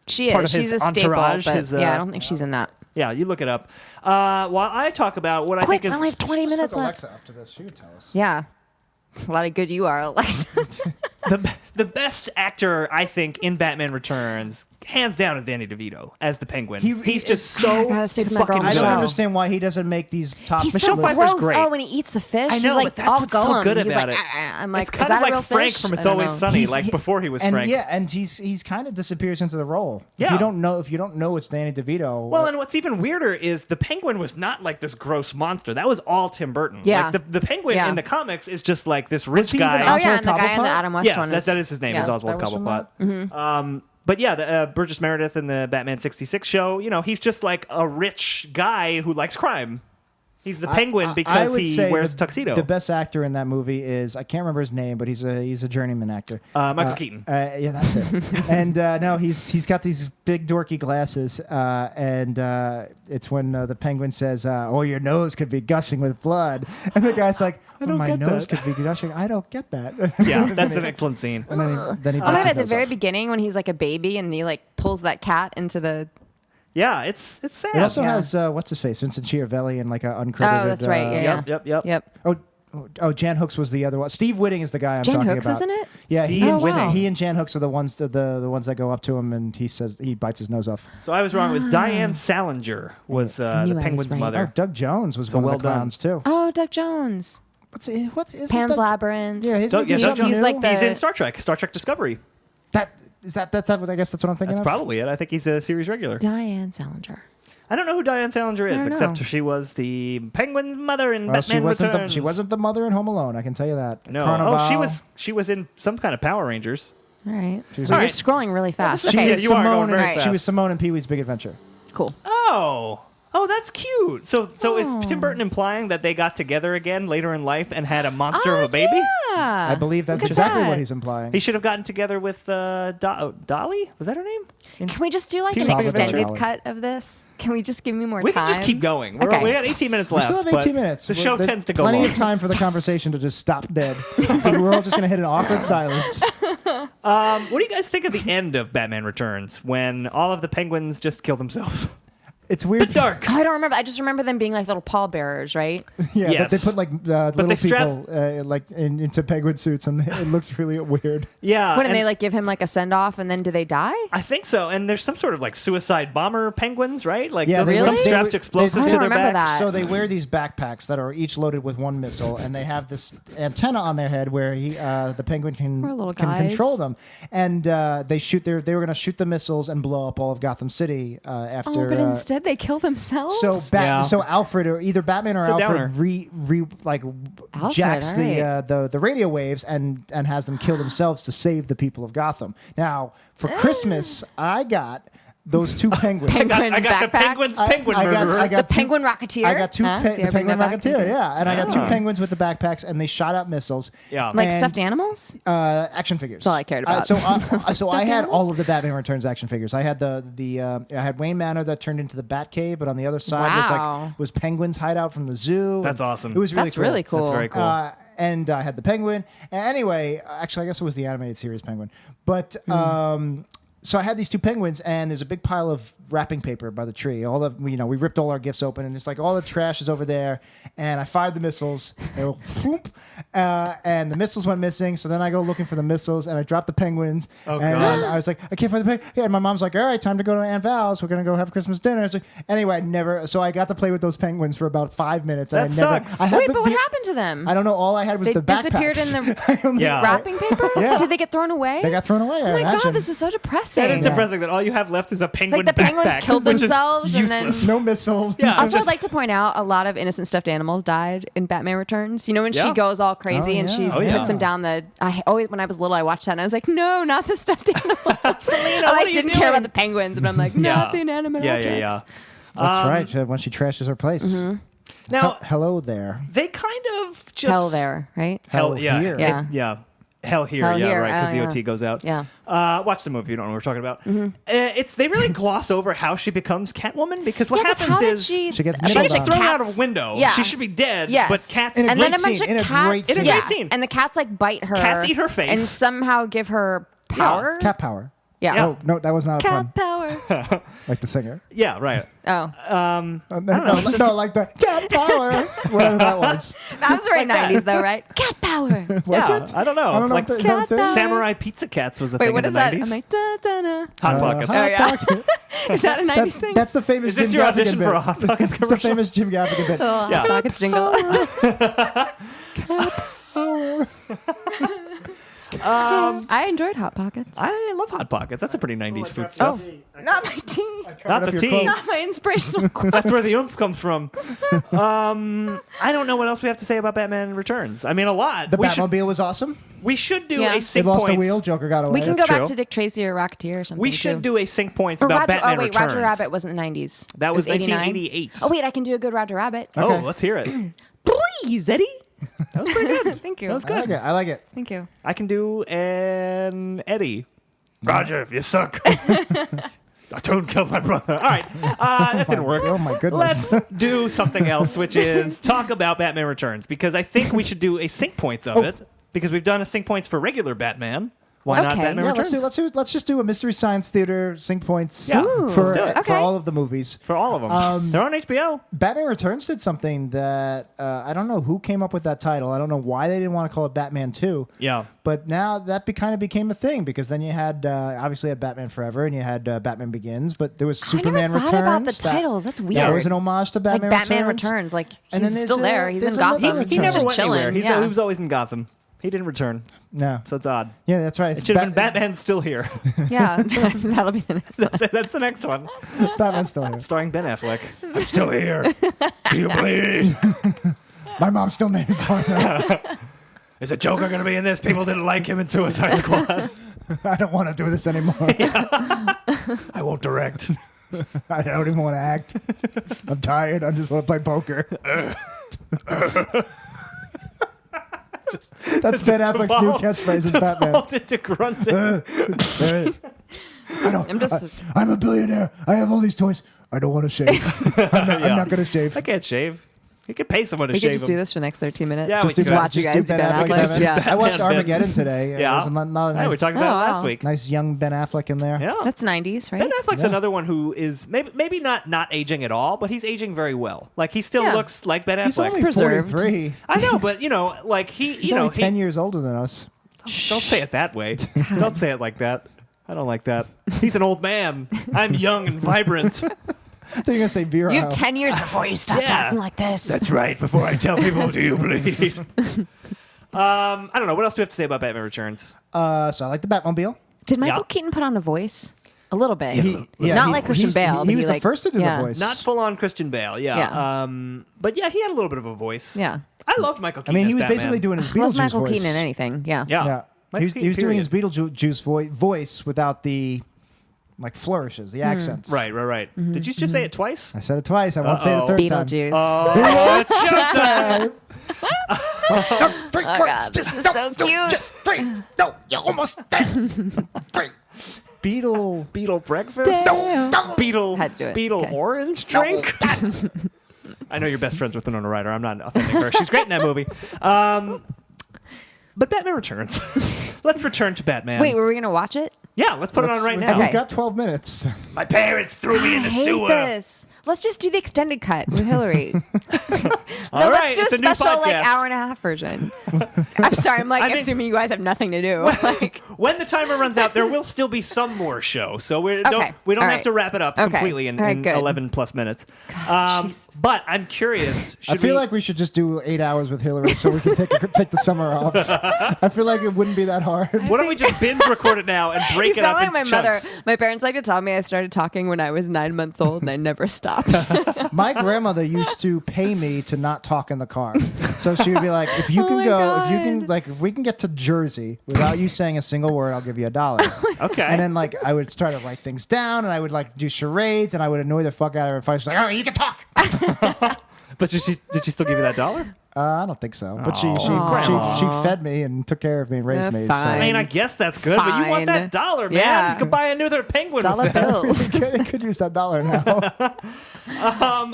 She part is. of She's his a staple, entourage, but his, I don't think she's in that. Yeah, you look it up. While I talk about what I think is I only have 20 minutes left. Alexa up to this. She would tell us. Yeah. A lot of good you are, Alexa. the best actor, I think, in Batman Returns, hands down, is Danny DeVito as the Penguin. He's just I so gotta stick with my girl fucking I don't Michelle. understand why he doesn't make these top He's Michelle so Pfeiffer's gross. great. Oh, when he eats the fish, I know, he's like but that's all what's so Gollum. good He's about like, it. I'm like, It's kind is that of like a real Frank fish? from It's I don't Always know. Sunny, like before he was and Frank. yeah, and he's kind of disappears into the role. Yeah. If you don't know it's Danny DeVito. Well, and what's even weirder is the Penguin was not like this gross monster. That was all Tim Burton. Yeah. Like the Penguin Yeah. in the comics is just like this rich he guy. even Oh, Oswald yeah, and the guy in the Cobblepot? Adam West Yeah, one. that is his name. Yeah. Is Oswald That was from Cobblepot. that? But yeah, Burgess Meredith in the Batman '66 show, he's just like a rich guy who likes crime. He's the Penguin I because would he say wears a tuxedo. The best actor in that movie is, I can't remember his name, but he's a journeyman actor. Michael Keaton. Yeah, that's it. And no, he's got these big dorky glasses, and it's when the Penguin says, "Oh, your nose could be gushing with blood," and the guy's like, "My get nose that." could be gushing. I don't get that." Yeah, that's an excellent scene. And then he Oh my bites god! his At the nose very off. beginning, when he's like a baby and he like pulls that cat into the. Yeah, it's sad. It also Yeah. has what's his face, Vincent Chiavelli, and like an uncredited. Oh, that's right. Yeah. Yep. Oh, Jan Hooks was the other one. Steve Whitting is the guy I'm Jan talking Hooks about. is in it? Yeah, Steve Whitting. he and Jan Hooks are the ones the ones that go up to him, and he says he bites his nose off. So I was wrong. It was Diane Salinger was knew the I was Penguin's right. Oh, mother. Doug Jones was So one well of the clowns too. Oh, Doug Jones. What's is Pan's Doug, Labyrinth. Yeah, Doug he's Jones. like the- He's in Star Trek Discovery. That's what I guess that's what I'm thinking That's of. probably it. I think he's a series regular. Diane Salinger. I don't know who Diane Salinger is, don't except know. she was the Penguin's mother in Well, Batman Returns. she wasn't the mother in Home Alone. I can tell you that. No. Carnival. Oh, she was in some kind of Power Rangers. All right. was You're like- scrolling really fast. She Okay. is- you are going very Right. fast. She was Simone in Pee Wee's Big Adventure. Cool. Oh, that's cute. So is Tim Burton implying that they got together again later in life and had a monster of a baby? Yeah. I believe that's Look at exactly that. what he's implying. He should have gotten together with Dolly. Was that her name? Can we just do like Pee an Wee's Big extended Adventure. cut of this? Can we just give me more We time? can just keep going. Okay. We got 18 minutes We left. still have but 18 minutes. The show There's tends to go plenty long. of time for the conversation to just stop dead. We're all just going to hit an awkward silence. What do you guys think of the end of Batman Returns when all of the penguins just kill themselves? It's weird. Bit dark. Oh, I don't remember. I just remember them being like little pallbearers, right? Yeah, Yes. they put like little they strap- people like into penguin suits, and it looks really weird. Yeah. What, and and they like give him like a send off, and then do they die? I think so. And there's some sort of like suicide bomber penguins, right? Like Yeah, there's they- some Really? strapped they- explosives I to don't their remember back. that. So they wear these backpacks that are each loaded with one missile, and they have this antenna on their head where the penguin Poor little can guys. control them. And they shoot. They were going to shoot the missiles and blow up all of Gotham City after. Oh, but instead they kill themselves. Yeah. So Alfred, or either Batman or It's a downer. Alfred Alfred, jacks all right. the radio waves and has them kill themselves to save the people of Gotham. Now for Christmas, I got those two penguins. Penguin I got the backpack? penguin's penguin murderer. I got the two- Penguin Rocketeer. I got two Huh? See, I the bring Penguin that back Rocketeer, to- yeah, and I got two Ah. penguins with the backpacks, and they shot out missiles. Yeah. Like And, stuffed animals? action figures. That's all I cared about. So I Stuffed had animals? all of the Batman Returns action figures. I had I had Wayne Manor that turned into the Batcave, but on the other side Wow. was Penguin's hideout from the zoo. That's awesome. It was really That's cool. really cool. That's very cool. And I had the Penguin. Anyway, actually, I guess it was the animated series Penguin. But so I had these two penguins, and there's a big pile of wrapping paper by the tree. We ripped all our gifts open, and it's like all the trash is over there. And I fired the missiles, they were whoop, and the missiles went missing. So then I go looking for the missiles, and I dropped the penguins. Oh, and God. I was like, I can't find the penguins. Yeah, and my mom's like, all right, time to go to Aunt Val's. We're gonna go have Christmas dinner. So anyway, So I got to play with those penguins for about 5 minutes. That and I never, sucks. I had Wait, the- but what the- happened to them? I don't know. All I had was They the disappeared backpacks. in the Yeah. wrapping paper? Yeah. Did they get thrown away? They got thrown away. Oh I my imagine. god, this is so depressing. That is Yeah. depressing that all you have left is a penguin Like the penguin everyone's backpack, killed which is themselves, and then useless. No missile. Yeah. Also, just- I'd like to point out a lot of innocent stuffed animals died in Batman Returns. You know, when Yeah. she goes all crazy Oh, and yeah. she Oh, yeah. puts him down the. I always, when I was little, I watched that and I was like, no, not the stuffed animals. Selena, I what are you didn't care about doing? the penguins, but I'm like, not the inanimate Yeah, objects. yeah. That's right. When she trashes her place. Now Hello there. they kind of just Hell there, right? Hell, Hell yeah, here. Yeah. yeah. Hell here, Hell yeah, here. right, because Oh, the yeah. OT goes out. Yeah. Watch the movie. You don't know what we're talking about. It's they really gloss over how she becomes Catwoman because what Yeah, 'cause happens how did is She gets a she bunch gets of nibbled thrown on. out of cats- a window. Yeah. She should be dead, Yes. but cats. In a and then a great bunch scene, of in a cats. great scene. Yeah. Great scene. And the cats like bite her. Cats eat her face. and somehow give her power. Cat power. Yeah. Yeah. Oh, no, that was not a Cat pun. power. Like the singer. yeah, right. Oh, No, like the cat power. Whatever that was. that was very that. 90s though, right? Cat power. Was yeah, it? I don't know. I don't know Like if that- is that a thing? Samurai Pizza Cats was a Wait, thing what in is the that? 90s. I'm like, da-da-da. Hot Pockets. Hot yeah. Pocket. Is that a 90s That's, thing? that's the famous Is this Jim your Gaffigan audition bit. for a Hot Pockets It's the commercial? famous Jim Gaffigan bit. Oh, Yeah. Hot Pockets jingle. I enjoyed Hot Pockets. I love Hot Pockets. That's a pretty 90s food stuff. Not my tea. Not up the your tea. quote. Not my inspirational quote. That's where the oomph comes from. I don't know what else we have to say about Batman Returns. I mean, a lot. The we should Batmobile was awesome. we should do Yeah. a They They sync lost a points. wheel. Joker got away. We can That's go true. back to Dick Tracy or Rocketeer or something. We should too. do a sync points Or about Roger, Batman oh wait, Returns. Roger Rabbit wasn't the 90s. That It was 89. 1988. Oh wait, I can do a good Roger Rabbit. Oh, Okay. let's hear it. Please, Eddie. That was pretty good. Thank you. That was I good. like it. I like it. Thank you. I can do an Eddie. Roger, you suck. A tune killed my brother. All right, that didn't work. Oh my goodness. Let's do something else, which is talk about Batman Returns, because I think we should do a sync points of it, because we've done a sync points for regular Batman. Why not Okay. Batman Yeah, Returns? let's just do a Mystery Science Theater sync points Yeah, Ooh. for, let's do it. for Okay. all of the movies. For all of them. They're on HBO. Batman Returns did something that I don't know who came up with that title. I don't know why they didn't want to call it Batman 2. Yeah. But now that kind of became a thing because then you had obviously had Batman Forever and you had Batman Begins, but there was Superman I never Returns. thought about the that- titles. That's weird. That was an homage to Like Batman Batman Returns. Returns. Like And he's then still there's there. a- He's there's in another Gotham. Returns. He He's never just went chilling. anywhere. Yeah. He was always in Gotham. He didn't return, No. so it's odd. Yeah, that's right. It should have been Batman's Still Here. Yeah, that'll be the next one. That's the next one. Batman's still here. Starring Ben Affleck. I'm still here. Do you bleed? My mom's still named Zarna. Is a Joker going to be in this? People didn't like him in Suicide Squad. I don't want to do this anymore. I won't direct. I don't even want to act. I'm tired. I just want to play poker. That's Ben Affleck's new catchphrase as Batman. Evolved into grunting. I'm just. I'm a billionaire. I have all these toys. I don't want to shave. I'm not going to shave. I can't shave. He could pay someone to We shave could just him. do this for the next 13 minutes. Yeah, we just could. watch you Just guys do do Ben Ben Affleck. Affleck. Batman. Yeah, I watched Batman Armageddon bits. today. Yeah. There's not a Yeah, we nice, talked about it Oh, last wow. week. nice young Ben Affleck in there. Yeah. that's 90s, right? Ben Affleck's Yeah. another one who is maybe not aging at all, but he's aging very well. Like he still Yeah. looks like Ben He's Affleck. only preserved. 43. I know, but like He's only 10 years older than us. Don't say it that way. Don't say it like that. I don't like that. He's an old man. I'm young and vibrant. I think you're going to say Vera. You have 10 years before you stop Yeah. talking like this. That's right. Before I tell people, do you bleed? I don't know. What else do we have to say about Batman Returns? So I like the Batmobile. Did Michael Yeah. Keaton put on a voice? A little bit. Yeah, Not like Christian Bale. He but was the like, first to do yeah. the voice. Not full on Christian Bale, yeah. Yeah. But yeah, he had a little bit of a voice. Yeah. I love Michael I Keaton. mean, he as was Batman. basically doing his I love Beetlejuice Michael voice. Keaton in anything. Yeah. Yeah. Yeah. Michael He was Keaton, doing his period. Beetlejuice voice without the like flourishes, the accents. Right. Mm-hmm. Did you just say it twice? I said it twice. I won't say it a third time. Beetlejuice. Oh, it's showtime. Oh, God, this is so cute. Three. No, you're almost there. Three. Beetle breakfast? Damn. Beetle Had to do it. Beetle Okay. orange drink? I know you're best friends with Winona Ryder. I'm not offending her. She's great in that movie. But Batman Returns. Let's return to Batman. Wait, were we going to watch it? Yeah, let's put it on right now. Okay. We've got 12 minutes. My parents threw me in the I hate sewer. this. Let's just do the extended cut with Hillary. All right, let's do it's a a new special like podcast. hour and a half version. I'm sorry, I'm like I mean- assuming you guys have nothing to do. Like, When the timer runs out, there will still be some more show, so we don't Okay. have All right. to wrap it up Okay. completely in, All right, in good. 11 plus minutes. Jesus. But I'm curious. I feel like we should just do 8 hours with Hillary so we can take the summer off. I feel like it wouldn't be that hard. Why don't we just binge record it now and break it up like into my chunks. mother. My parents like to tell me I started talking when I was 9 months old, and I never stopped. My grandmother used to pay me to not talk in the car. So she would be like, if you Oh can my go, if you can, God. like, if we can get to Jersey without you saying a single word, I'll give you $1. Okay. And then, like, I would start to write things down, and I would, like, do charades, and I would annoy the fuck out of her if I was like, all right, you can talk. But did she still give you that $1? I don't think so. But she Grandma. fed me and took care of me and raised me. So. I mean, I guess that's good, but you want that Fine. $1, man. Yeah. You could buy another penguin Dollar with that. bills. I could use that $1 now.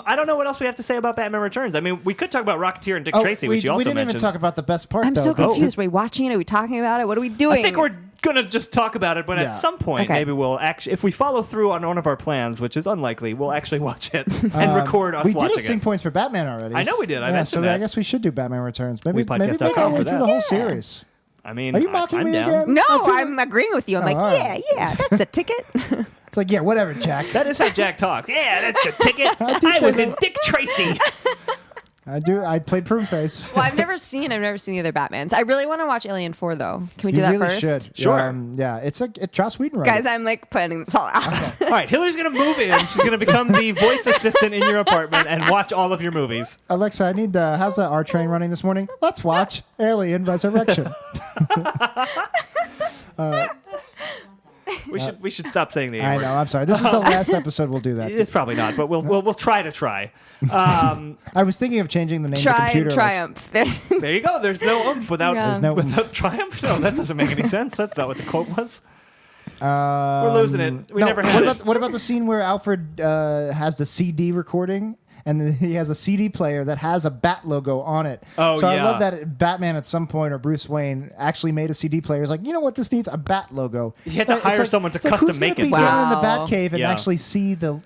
I don't know what else we have to say about Batman Returns. I mean, we could talk about Rocketeer and Dick Tracy, we which you also didn't mentioned. even talk about the best part, I'm though. so confused. Are we watching it? Are we talking about it? What are we doing? I think we're gonna just talk about it, but Yeah. at some point, Okay. maybe we'll actually, if we follow through on one of our plans, which is unlikely, we'll actually watch it and record us We watching did a sync it. points for Batman already. I know we did. I yeah, mentioned so that. I guess we should do Batman Returns. Maybe WePodcast.com make our way for through that. the whole series. I mean, Are you mocking I'm me down. again? No, I feel- I'm agreeing with you. I'm like, all right. yeah, that's a ticket. It's like, yeah, whatever, Jack. That is how Jack talks. Yeah, that's the ticket. do I say was in that. Dick Tracy. I played Prune-Face. Well, I've never seen the other Batmans. I really want to watch Alien 4 though. Can we do You that really first? should. Sure. Yeah, it's Joss Whedon wrote Guys, it. I'm like planning this all out. All right, Hillary's gonna move in. She's gonna become the voice assistant in your apartment and watch all of your movies. Alexa, I need how's that R train running this morning? Let's watch Alien Resurrection. We should stop saying the A I word. know. I'm sorry. This is the last episode we'll do that. It's probably not, but we'll try to try. I was thinking of changing the name of the Try computer. and triumph. There's There you go. There's no oomph without Yeah. There's no without triumph. No, that doesn't make any sense. That's not what the quote was. We're losing it. We never had it. What about the scene where Alfred has the CD recording? And he has a CD player that has a Bat logo on it. Oh, so yeah. I love that Batman at some point or Bruce Wayne actually made a CD player. He's like, you know what, this needs a Bat logo. He had to It's hire like- someone to it's like, custom who's gonna make it. be down in the Wow. Batcave and Yeah. actually see the,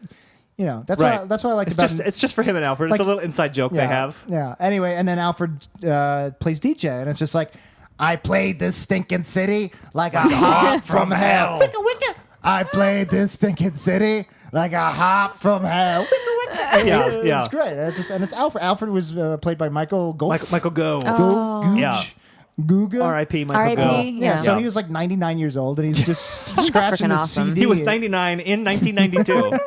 that's Right. what I like It's about. it's just for him and Alfred. It's a little inside joke they have. Yeah. Anyway, and then Alfred plays DJ, and it's just like, I played this stinking city like a hop from hell. Wicka, wicka. I played this stinking city like a hop from hell. Wicka, wicka. Yeah. It's great. It's Alfred. Alfred was played by Michael Golf. Michael Go. Googe. Yeah. Googa. R.I.P. Michael R.I.P. Go. Yeah, so Yeah. he was like 99 years old, and he's just scratching freaking the awesome. CD. He was 99 in 1992.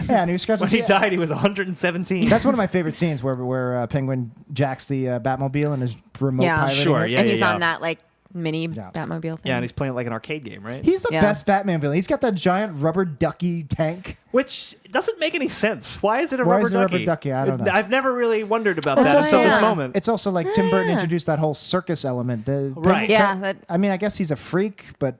Yeah, and he was scratching. When he the- died, he was 117. That's one of my favorite scenes where Penguin jacks the Batmobile and is remote Yeah. piloting Sure, it. yeah. and he's on that like mini Yeah. Batmobile thing. Yeah, and he's playing it like an arcade game, right? He's the Yeah. best Batman villain. He's got that giant rubber ducky tank. Which doesn't make any sense. Why is it a Why rubber is it a ducky? rubber ducky? I don't know. I've never really wondered about It's that also- until this yeah. moment. It's also like Tim Burton Yeah. introduced that whole circus element. Right. Yeah, that- I mean, I guess he's a freak, but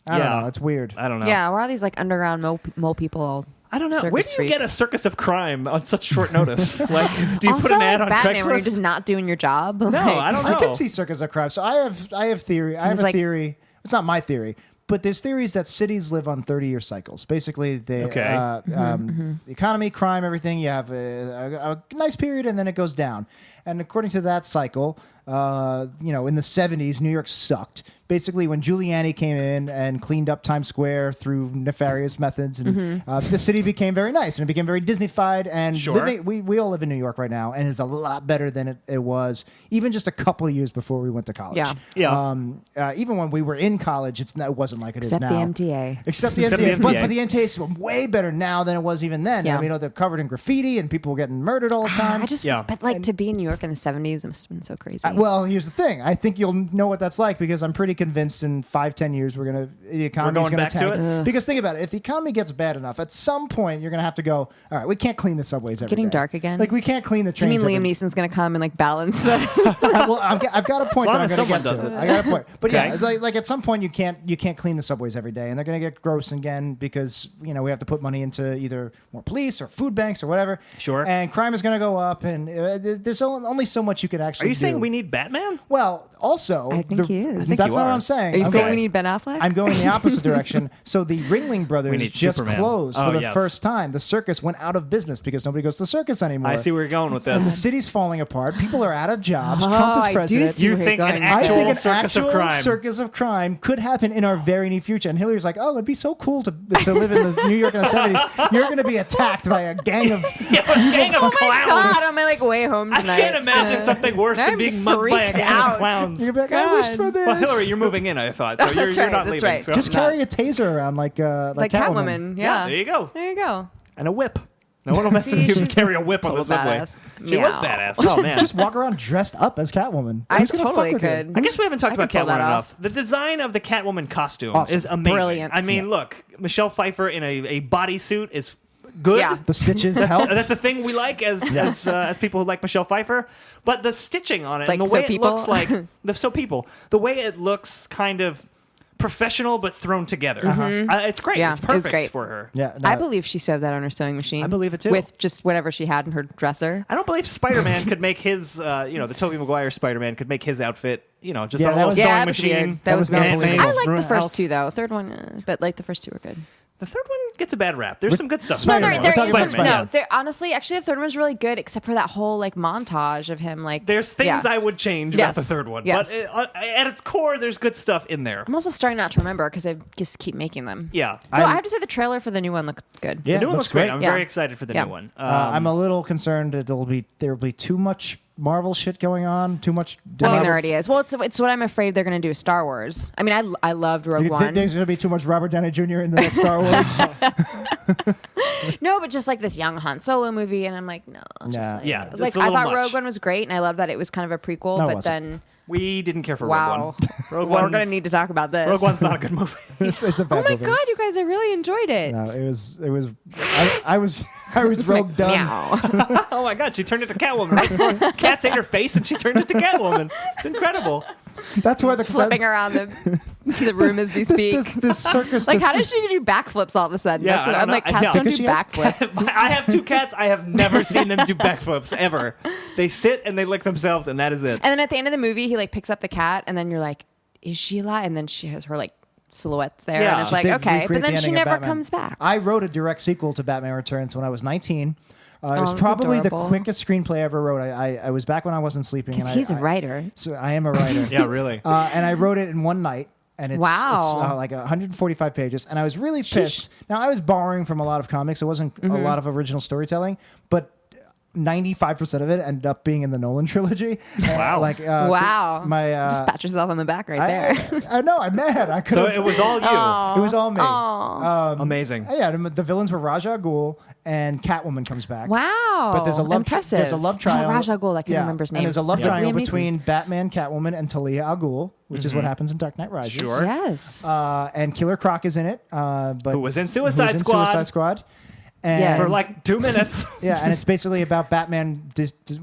I don't Yeah. know. It's weird. I don't know. Yeah, where are these like underground mole people all I don't know. circus Where do you get a freaks? circus of crime on such short notice? Like, do you also, put an ad like on Batman Craigslist? where you're just not doing your job? No, I don't know. I can see circus of crime. So I have theory. I have He's a like- theory. It's not my theory, but there's theories that cities live on 30-year cycles. Basically, the Okay. the economy, crime, everything. You have a nice period, and then it goes down. And according to that cycle, in the 70s, New York sucked. Basically, when Giuliani came in and cleaned up Times Square through nefarious methods, and the city became very nice and it became very Disneyfied. And Sure. we all live in New York right now, and it's a lot better than it was even just a couple of years before we went to college. Yeah. Yeah. Even when we were in college, it wasn't like it Except is the now. MTA. Except the Except MTA. the But, MTA. but the MTA is way better now than it was even then. Yeah. I mean, they're covered in graffiti and people were getting murdered all the time. But like to be in New York in the 70s must have been so crazy. Well, here's the thing. I think you'll know what that's like because I'm pretty convinced in 5-10 years the economy's going going back to to tank. it? Because think about it. If the economy gets bad enough, at some point you're going to have to go, all right, we can't clean the subways every Getting day. dark again? Like we can't clean the Do you trains. mean Liam every- Neeson's going to come and like balance that? Well, I've got a point As long that I'm as going to someone get does to. it. I got a point. But Okay. yeah, it's like at some point you can't clean the subways every day, and they're going to get gross again because we have to put money into either more police or food banks or whatever. Sure. And crime is going to go up, and there's only so much you could actually Are you do. saying we need Batman? Well, also, I think he is. I think that's you not are. what I'm saying. Are you I'm saying going- we need Ben Affleck? I'm going the opposite direction. So the Ringling Brothers need just Superman. closed Oh, for the yes. first time. The circus went out of business because nobody goes to the circus anymore. I see where you're going with And the this. city's falling apart. People are out of jobs. Oh, Trump is I do president. see You where you're think an going with I actual think an this. circus of actual crime. circus of crime could happen in our very near future. And Hillary's like, oh, it'd be so cool to live in New York in the 70s. You're going to be attacked by a gang of... Yeah, but gang of Oh my clowns. God, on my like way home I tonight. can't imagine something worse than I'm being mugged by a freaked gang out. of clowns. You're like, I wished for this. Well, Hillary, you're moving in, I thought. So you're That's not right, leaving. that's right. So. Just carry a taser around like Like Catwoman. Catwoman. Yeah. There you go. There you go. And a whip. No one will mess See, with you and she's carry a whip on the total subway. badass. She was Meow. badass. Oh, man. Just walk around dressed up as Catwoman. I Who's gonna fuck totally with you? could. I guess we haven't talked I about could pull Catwoman that enough. off. The design of the Catwoman costume Awesome. is amazing. Brilliant. I mean, look, Michelle Pfeiffer in a bodysuit is good. Yeah. The stitches help. That's a thing we like as people who like Michelle Pfeiffer. But the stitching on it Like and the So way it People? looks like the way it looks kind of professional but thrown together. It's great. Yeah, It's it was perfect great. for her. Yeah, I believe she sewed that on her sewing machine. I believe it too. With just whatever she had in her dresser. I don't believe Spider-Man could make his, the Tobey Maguire Spider-Man could make his outfit, just Yeah, on a that little was- sewing that was machine. weird. That was not good. believable. I like Ruin the first house. two though. Third one, but like the first two were good. The third one gets a bad rap. There's some good stuff. Spider-Man. No, We're there talking is about some. Spider-Man. No, there honestly, actually, the third one was really good, except for that whole like montage of him like. There's things yeah. I would change about Yes. the third one, Yes. but at its core, there's good stuff in there. I'm also starting not to remember because I just keep making them. Yeah, Though I have to say the trailer for the new one looked good. Yeah, the new one looks looks great. great. I'm Yeah. very excited for the Yeah. new one. I'm a little concerned that there'll be too much Marvel shit going on. Too much. I mean, Marvel- there already is. Well, it's what I'm afraid they're going to do with Star Wars. I mean, I loved Rogue One. There's gonna be too much Robert Downey Jr. in the next Star Wars. No, but just like this young Han Solo movie, and I'm like, no. Just Yeah. like, Yeah, it's like a I little thought much. Rogue One was great, and I love that it was kind of a prequel. No, it but wasn't. then, we didn't care for wow, Rogue One. Rogue we're One's- going to need to talk about this. Rogue One's not a good movie. it's a Oh bad my movie. god, you guys! I really enjoyed it. No, it was. I was It's like, Rogue done. meow. Oh my god, she turned into Catwoman right before cats ate her face, and she turned into Catwoman. It's incredible. That's where the Flipping around the room as we speak. this circus. Like, this- how does she do backflips all of a sudden? Yeah, That's what I I'm don't like, know. cats Yeah. don't Because do she has backflips. I have two cats. I have never seen them do backflips ever. They sit and they lick themselves, and that is it. And then at the end of the movie, he like picks up the cat, and then you're like, is she alive? And then she has her like silhouettes there, Yeah. and it's like, They okay, recreate but then the she ending of never Batman. comes back. I wrote a direct sequel to Batman Returns when I was 19. It was that's probably adorable. the quickest screenplay I ever wrote. I was back when I wasn't sleeping. Because and he's a writer. So I am a writer. Yeah, really. And I wrote it in one night. And it's Wow. like 145 pages. And I was really pissed. Now, I was borrowing from a lot of comics. It wasn't a lot of original storytelling, but 95% of it ended up being in the Nolan trilogy. Wow. Wow. My, Just pat yourself on the back right there. I know, I'm mad. I could So have. it was all you. It was all me. Amazing. Yeah, the villains were Ra's al Ghul and Catwoman comes back. Wow. But there's a love Impressive. There's a love triangle. Oh, Ra's al Ghul, I can't remember his name. And there's a love Is it triangle Liam Neeson? between Batman, Catwoman, and Talia al Ghul, which is what happens in Dark Knight Rises. Sure. Yes. And Killer Croc is in it. But Who was in who Suicide was in Squad Suicide Squad. And Yes. for like 2 minutes. yeah, and it's basically about Batman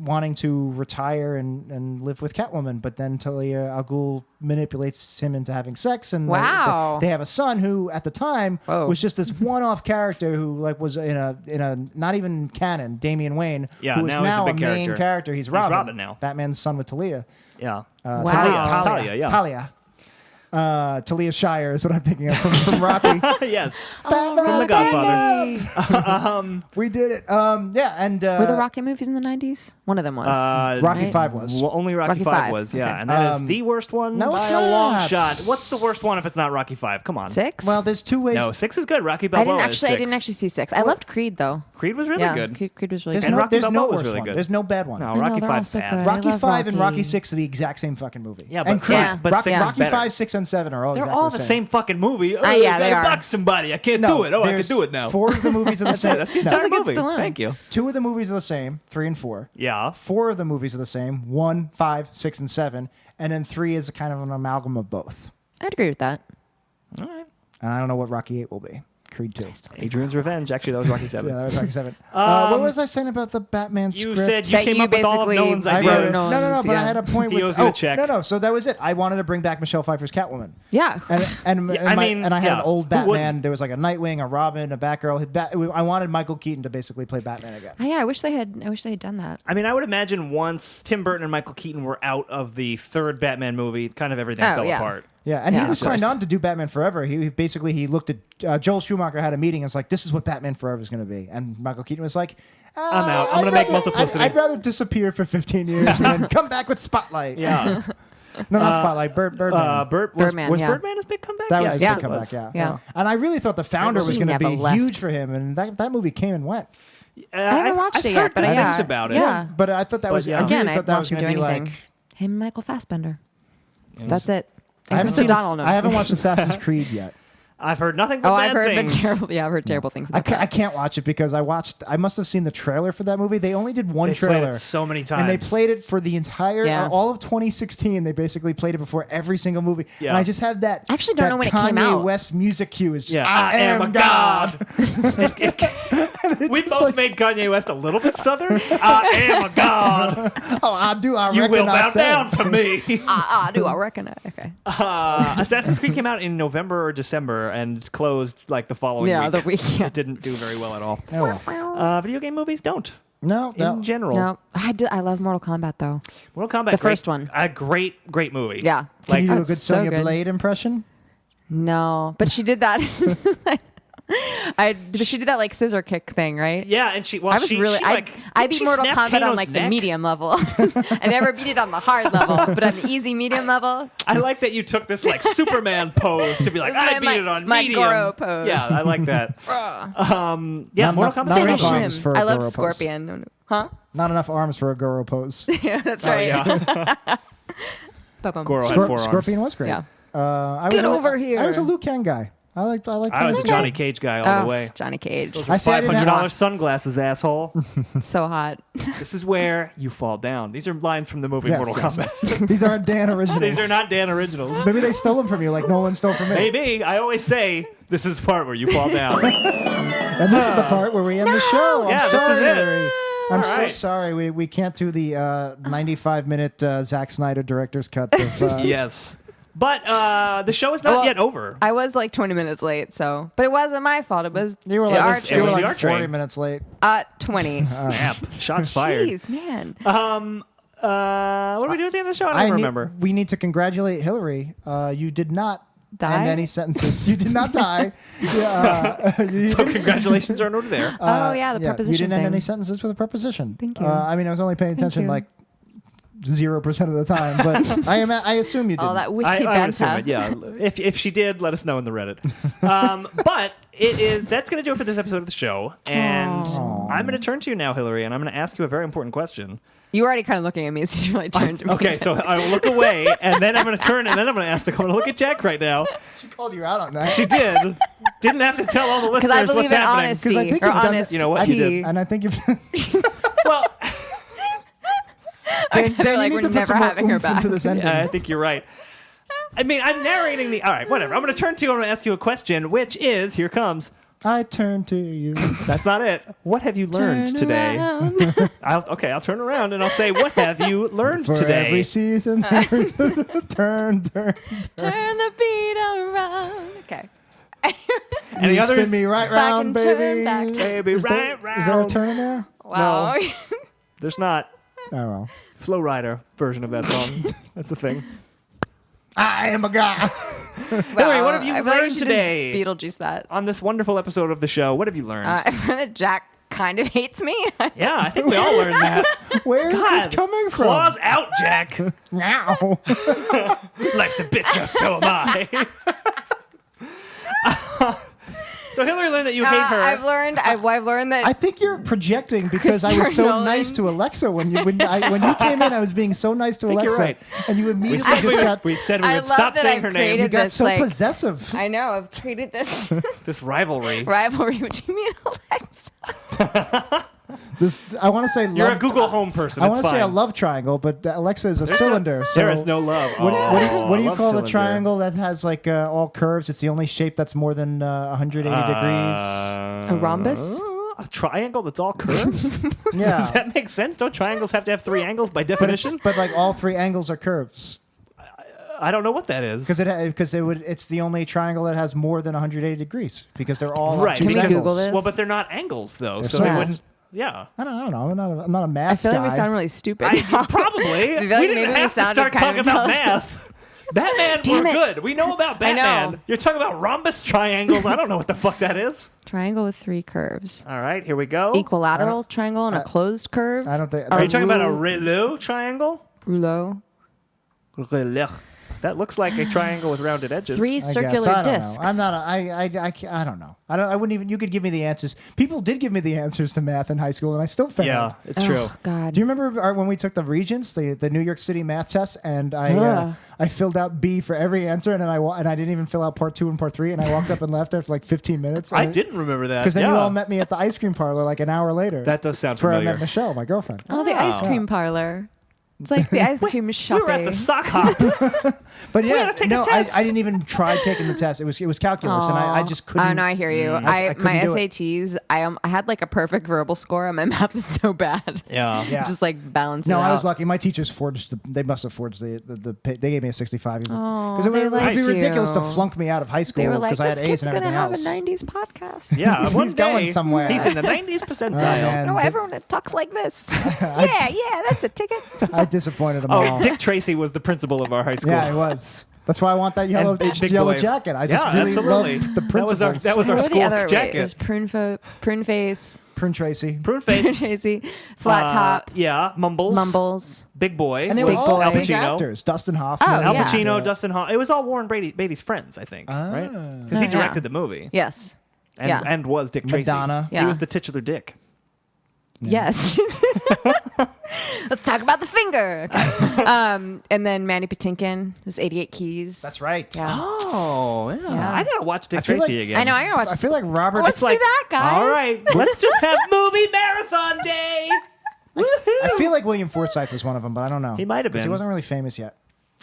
wanting to retire and live with Catwoman, but then Talia al Ghul manipulates him into having sex, and Wow. they have a son who, at the time, Whoa. was just this one-off character who like was in a not even canon, Damian Wayne, Yeah, who is now he's a now big main character. character. He's He's Robin. Robin now. Batman's son with Talia. Yeah. Wow. Talia, yeah. Talia. Talia Shire is what I'm thinking of from Rocky. Yes. Batman, From The Godfather. We did it. Yeah, and Were the Rocky movies in the 90s? One of them was. Rocky right? 5 was. Well, only Rocky Rocky 5 five, was, yeah. okay. And that is the worst one no, by it's a long not. shot. What's the worst one if it's not Rocky 5? Come on. 6? Well, there's two ways. No, 6 is good. Rocky I Balboa didn't is 6. actually see 6. I loved Creed though. Creed was really Yeah, good. Creed was really There's good. And no, Rocky there's no Balboa was worst really one. good. There's no bad one. No, I know, Rocky they're all 5's so bad. good. I Rocky love 5 and Rocky. Rocky 6 are the exact same fucking movie. Yeah, and but- Creed. Yeah, but 6 is Rocky better. 5, 6, and 7 are all They're exactly all the same fucking movie. Oh, yeah, I they gotta are. box somebody. I can't No, do it. Oh, I can there's do it now. 4 of the movies are the same. That's the No, entire Sounds like it's movie. Stallone. Thank you. 2 of the movies are the same, 3 and 4. Yeah. 4 of the movies are the same, 1, 5, 6, and 7. And then 3 is a kind of an amalgam of both. I'd agree with that. All right. And I don't know what Rocky 8 will be. Creed 2. Adrian's Revenge. Actually, that was Rocky 7. Yeah, that was Rocky 7. What was I saying about the Batman You script? said you That came you up with all of basically- Nolan's I ideas. wrote No, Nolan's, but I yeah. had a point He with. owes you a check. No. So that was it. I wanted to bring back Michelle Pfeiffer's Catwoman. Yeah. And Yeah, I mean, I had yeah. an old Who Batman. wouldn't? There was like a Nightwing, a Robin, a Batgirl. I wanted Michael Keaton to basically play Batman again. Oh, yeah, I wish they had done that. I mean, I would imagine once Tim Burton and Michael Keaton were out of the third Batman movie, kind of everything Oh, fell yeah. apart. Yeah, and Yeah, he was of course. signed on to do Batman Forever. He looked at Joel Schumacher had a meeting and was like, "This is what Batman Forever is going to be," and Michael Keaton was like, I'm out. I'm I'd gonna make rather- Multiplicity." I'd rather disappear for 15 years and then come back with Spotlight. Yeah. No, not Spotlight. Birdman. Birdman, was yeah. Birdman his big comeback? That was his I big think it comeback, was. yeah. Yeah. And I really thought The Founder was He going to never be left. huge for him, and that movie came and went. I haven't watched I've it yet, heard but good yeah. things about it. Yeah. But I thought that was yeah. I really Again, I thought that was watched him going do to be anything. like. Him and Michael Fassbender. That's it. I haven't Chris seen. O'Donnell. I haven't watched Assassin's Creed yet. I've heard nothing but I've bad heard things. terrible. Yeah, I've heard terrible things I about that. can't watch it because I must have seen the trailer for that movie. They only did one They played trailer it so many and they times. played it for the entire Yeah. all of 2016. They basically played it before every single movie. Yeah. And I just have that. I actually don't that know when it Kanye came out. West music cue is just Yeah, I am a god. We just both like- made Kanye West a little bit southern. I am a god. Oh, I do. I You reckon will I bow said. down to me. Do I reckon it? Okay. Assassin's Creed came out in November or December and closed like the following Yeah, week. the week. Yeah. It didn't do very well at all. Oh, well. Video game movies don't. No, no. In general. No, I love Mortal Kombat though. Mortal Kombat, The great- first one. A great movie. Yeah. Can Like, you do a That's good so Sonya good. Blade impression? No, but she did that. She did that like scissor kick thing, right? yeah, and she, well, I was she, really. she, I like, beat she Mortal snapped Kombat on Kano's like the neck. medium level. I never beat it on the hard level, but on the easy medium level. I like that you took this like Superman pose to be like, This is I beat it on my medium. Goro pose. Yeah, I like that. Yeah, Not Mortal enough- Kombat's not great. enough Finish arms him. for a I love Goro pose. Scorpion. Huh? Not enough arms for a Goro pose. Yeah, that's Oh, right. yeah. Ba-bum. Goro had Scor- 4 arms. Scorpion was great. Yeah. Get over here. I was a Liu Kang guy. I like. I was a Kang. Johnny Cage guy all the way. Johnny Cage. I say I didn't have- $500 sunglasses, asshole. So hot. This is where you fall down. These are lines from the movie Yes, Mortal yes, Kombat. These aren't Dan originals. These are not Dan originals. Maybe they stole them from you, like Nolan stole from me. Maybe. I always say this is the part where you fall down. And this is the part where we end the show. Yeah, I'm this sorry, is it. Hilary. I'm All so right. sorry. We can't do the 95-minute Zack Snyder director's cut. Of, Yes. But the show is not Well, yet over. I was like 20 minutes late, but it wasn't my fault. It was You were the like, art it was the train. art 40 train. minutes late. 20. Snap. Shots fired. Jeez, man. What do we do at the end of the show? I don't remember. We need to congratulate Hillary. You did not Die? end any sentences. You did not die. So congratulations are in order there. Oh, yeah, the preposition You didn't end thing. any sentences with a preposition. Thank you. I mean, I was only paying attention you. like 0% of the time, but I assume you did. All that witty I would assume banter. it, yeah. If she did, let us know in the Reddit. But that's going to do it for this episode of the show. And I'm going to turn to you now, Hillary, and I'm going to ask you a very important question. You were already kind of looking at me, so you really turned to me. Okay, so I will look away, and then I'm going to turn, and then I'm going to ask the. I'm going to look at Jack right now. She called you out on that. She did. Didn't have to tell all the listeners Because I believe what's in happening. honesty. 'Cause I think Or you've done honesty. You know what? You did. And I think you've. Well, They're like, we're never having her back. Into this ending. I think you're right. I mean, I'm narrating the. All right, whatever. I'm going to turn to you. I'm going to ask you a question, which is here comes. I turn to you. That's not it. What have you learned Turn today? around. I'll turn around and I'll say, what have you learned For today? every season, turn. Turn the beat around. Okay. Any You others? spin me right If I round, can turn baby. back. Baby, Is there, right is there a round. turn in there? Wow. There's not. Oh well. Flow Rider version of that song. That's the thing. I am a guy. Hillary, what have you I feel like we learned should today? just Beetlejuice that. On this wonderful episode of the show, what have you learned? I've learned that Jack kind of hates me. Yeah, I think we all learned that. Where is this God, coming from? Claws out, Jack. Now. Life's a bitch, now so am I. So Hillary learned that you hate her. I've learned that. I think you're projecting because I was Christopher so Nolan. nice to Alexa when you came in. I was being so nice to think Alexa, you're right. and you we immediately said just got we said we I would love stop that saying I've her name. created you got this, so like- possessive. I know. I've created this This rivalry. rivalry between me and Alexa. I want to say You're love, a Google Home person. I It's want to say a fine. love triangle, but Alexa is a cylinder. So There is no love. What do you love call cylinder. the triangle that has like all curves? It's the only shape that's more than 180 degrees. A rhombus? A triangle that's all curves? Yeah, Does that make sense? Don't triangles have to have 3 angles by but definition? but like all 3 angles are curves I don't know what that is. because it's the only triangle that has more than 180 degrees because they're all Right. obtuse Can we angles. Google this? Well, but they're not angles though, They're so they symbols. wouldn't. Yeah. I don't know. I'm not a math I feel like we guy. sound really stupid. Probably. I feel like We maybe didn't we have to sounded start kind of talking about intelligent. math. Batman, Damn we're it. good. We know about I know. Batman. You're talking about rhombus triangles. I don't know what the fuck that is. Triangle with 3 curves. All right, here we go. Equilateral triangle and a closed curve. I don't think. Are you talking about a rule- Relu triangle? Rouleau. Relu. That looks like a triangle with rounded edges. Three I guess. circular I don't discs. know. I'm not. I don't know. I wouldn't even. You could give me the answers. People did give me the answers to math in high school, and I still failed. Yeah, it's true. Oh, God. Do you remember when we took the Regents, the New York City math test, and I filled out B for every answer, and then I didn't even fill out part 2 and part 3, and I walked up and left after like 15 minutes. I didn't remember that. Because then yeah. you all met me at the ice cream parlor like an hour later. That does sound That's where I familiar. met Michelle, my girlfriend. Oh, the ice cream parlor. It's like the ice cream shop. We were at the sock hop. But yeah, gotta take a no, test. I didn't even try taking the test. It was calculus, and I just couldn't. Oh no, I hear you. I couldn't My do it. SATs. I had like a perfect verbal score, and my math is so bad. Yeah. Yeah. Just like balance. No, it I was out. lucky. My teachers forged. They must have forged the they gave me a 65 because it they would be liked ridiculous to you. flunk me out of high school They were like, because I had "This A's kid's and gonna everything have else. a '90s podcast." Yeah, one He's going day, somewhere. He's in the 90s percentile. man. No, everyone talks like this. yeah, that's a ticket. I disappointed them all. Oh, Dick Tracy was the principal of our high school. Yeah, it was. That's why I want that yellow And Big yellow Boy. jacket. I just Yeah, really absolutely. love the That was our- principles. that was our What were school the other? jacket. Wait, it was prune face, Prune Tracy. Prune face. Tracy, flat top, Yeah, Mumbles. mumbles. Big Boy. And they was were all Al big Pacino. actors. Dustin Hoffman. Oh, Al yeah. Pacino, Dustin Hoffman. It was all Warren Beatty's friends, I think. Right? Because he Oh, yeah. directed the movie. Yes. And, Yeah. and was Dick Tracy. Madonna. He Yeah. was the titular Dick. Yes. Let's talk about the finger. Okay. And then Mandy Patinkin was 88 Keys. That's right. Yeah. Oh, yeah. Yeah. I gotta watch Dick I feel Tracy like- again. I know. I gotta watch. I feel like Robert. Let's It's do that, guys. All right, let's just have movie marathon day. I feel like William Forsythe was one of them, but I don't know. He might have 'Cause He been. wasn't really famous yet.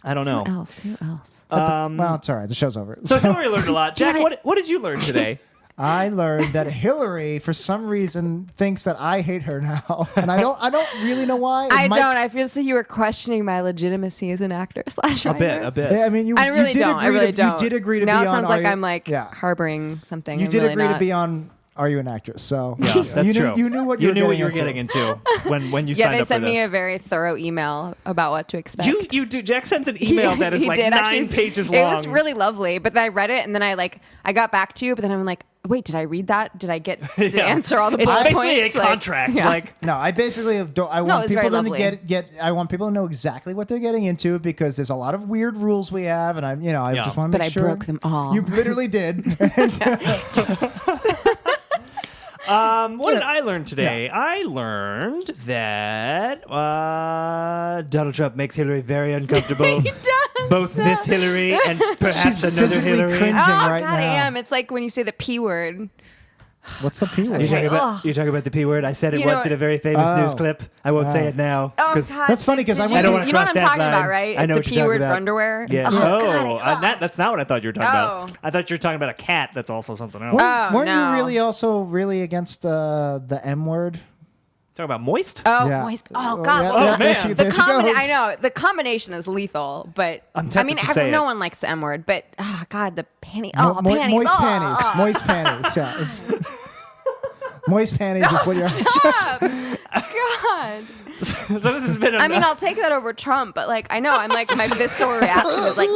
I don't know. Who else? Who else? Well, it's all right. The show's over. So Hillary learned a lot. Jack, what did you learn today? I learned that Hillary, for some reason, thinks that I hate her now, and I don't really know why. It I might- don't. I feel so you were questioning my legitimacy as an actor / writer. A bit. Yeah, I mean, you. I really you did don't. I agree really to, don't. You did agree to now be it on. sounds Are like You- I'm like Yeah. harboring something. You I'm did really agree not. to be on. Are You an Actress? So Yeah, that's you true. Knew, you knew what you you knew what were you were getting getting into when you Yeah, signed they up for sent me this. a very thorough email about what to expect. You do. Jack sends an email that is He like did 9 actually. pages long. It was really lovely, but then I read it and then I got back to you, but then I'm like, wait, did I read that? Did I get to Yeah. answer all the It's bullet basically points? a contract. yeah. Like, No, I basically don't. I it want was very people to lovely. get. I want people to know exactly what they're getting into because there's a lot of weird rules we have, and I Yeah. just want to But make I sure. broke them all. You literally did. what did I learn today? I learned that Donald Trump makes Hillary very uncomfortable. He does. Both this Hillary and perhaps She's another physically Hillary. cringing Oh right God, I now. am. It's like when you say the P word. What's the P word? You're talking, Ugh. about the P word. I said it You know once in a very famous Oh. news clip. I won't say it now. Oh 'cause- God, That's funny 'cause did I you- don't wanna You know what cross I'm that talking line. about, right? I know It's what a you're P word talking for about. underwear. Yeah. Oh, God, That's not what I thought you were talking about. Oh. I thought you were talking about a cat. That's also something else. Weren't no. you really also really against the M word? Talking about moist. Oh, Yeah. moist. Oh Oh, God. yeah, Oh, there man. she- The there she goes. I know the combination is lethal, but I'm tempted to say no it. one likes the M word. But God, the panty. Mo- Oh, mo- panties. Moist oh, panties. oh. Moist panties. Yeah. Moist panties is what you're. Stop. God. So this has been. I mean, I'll take that over Trump, but like, I know I'm like my visceral reaction is like.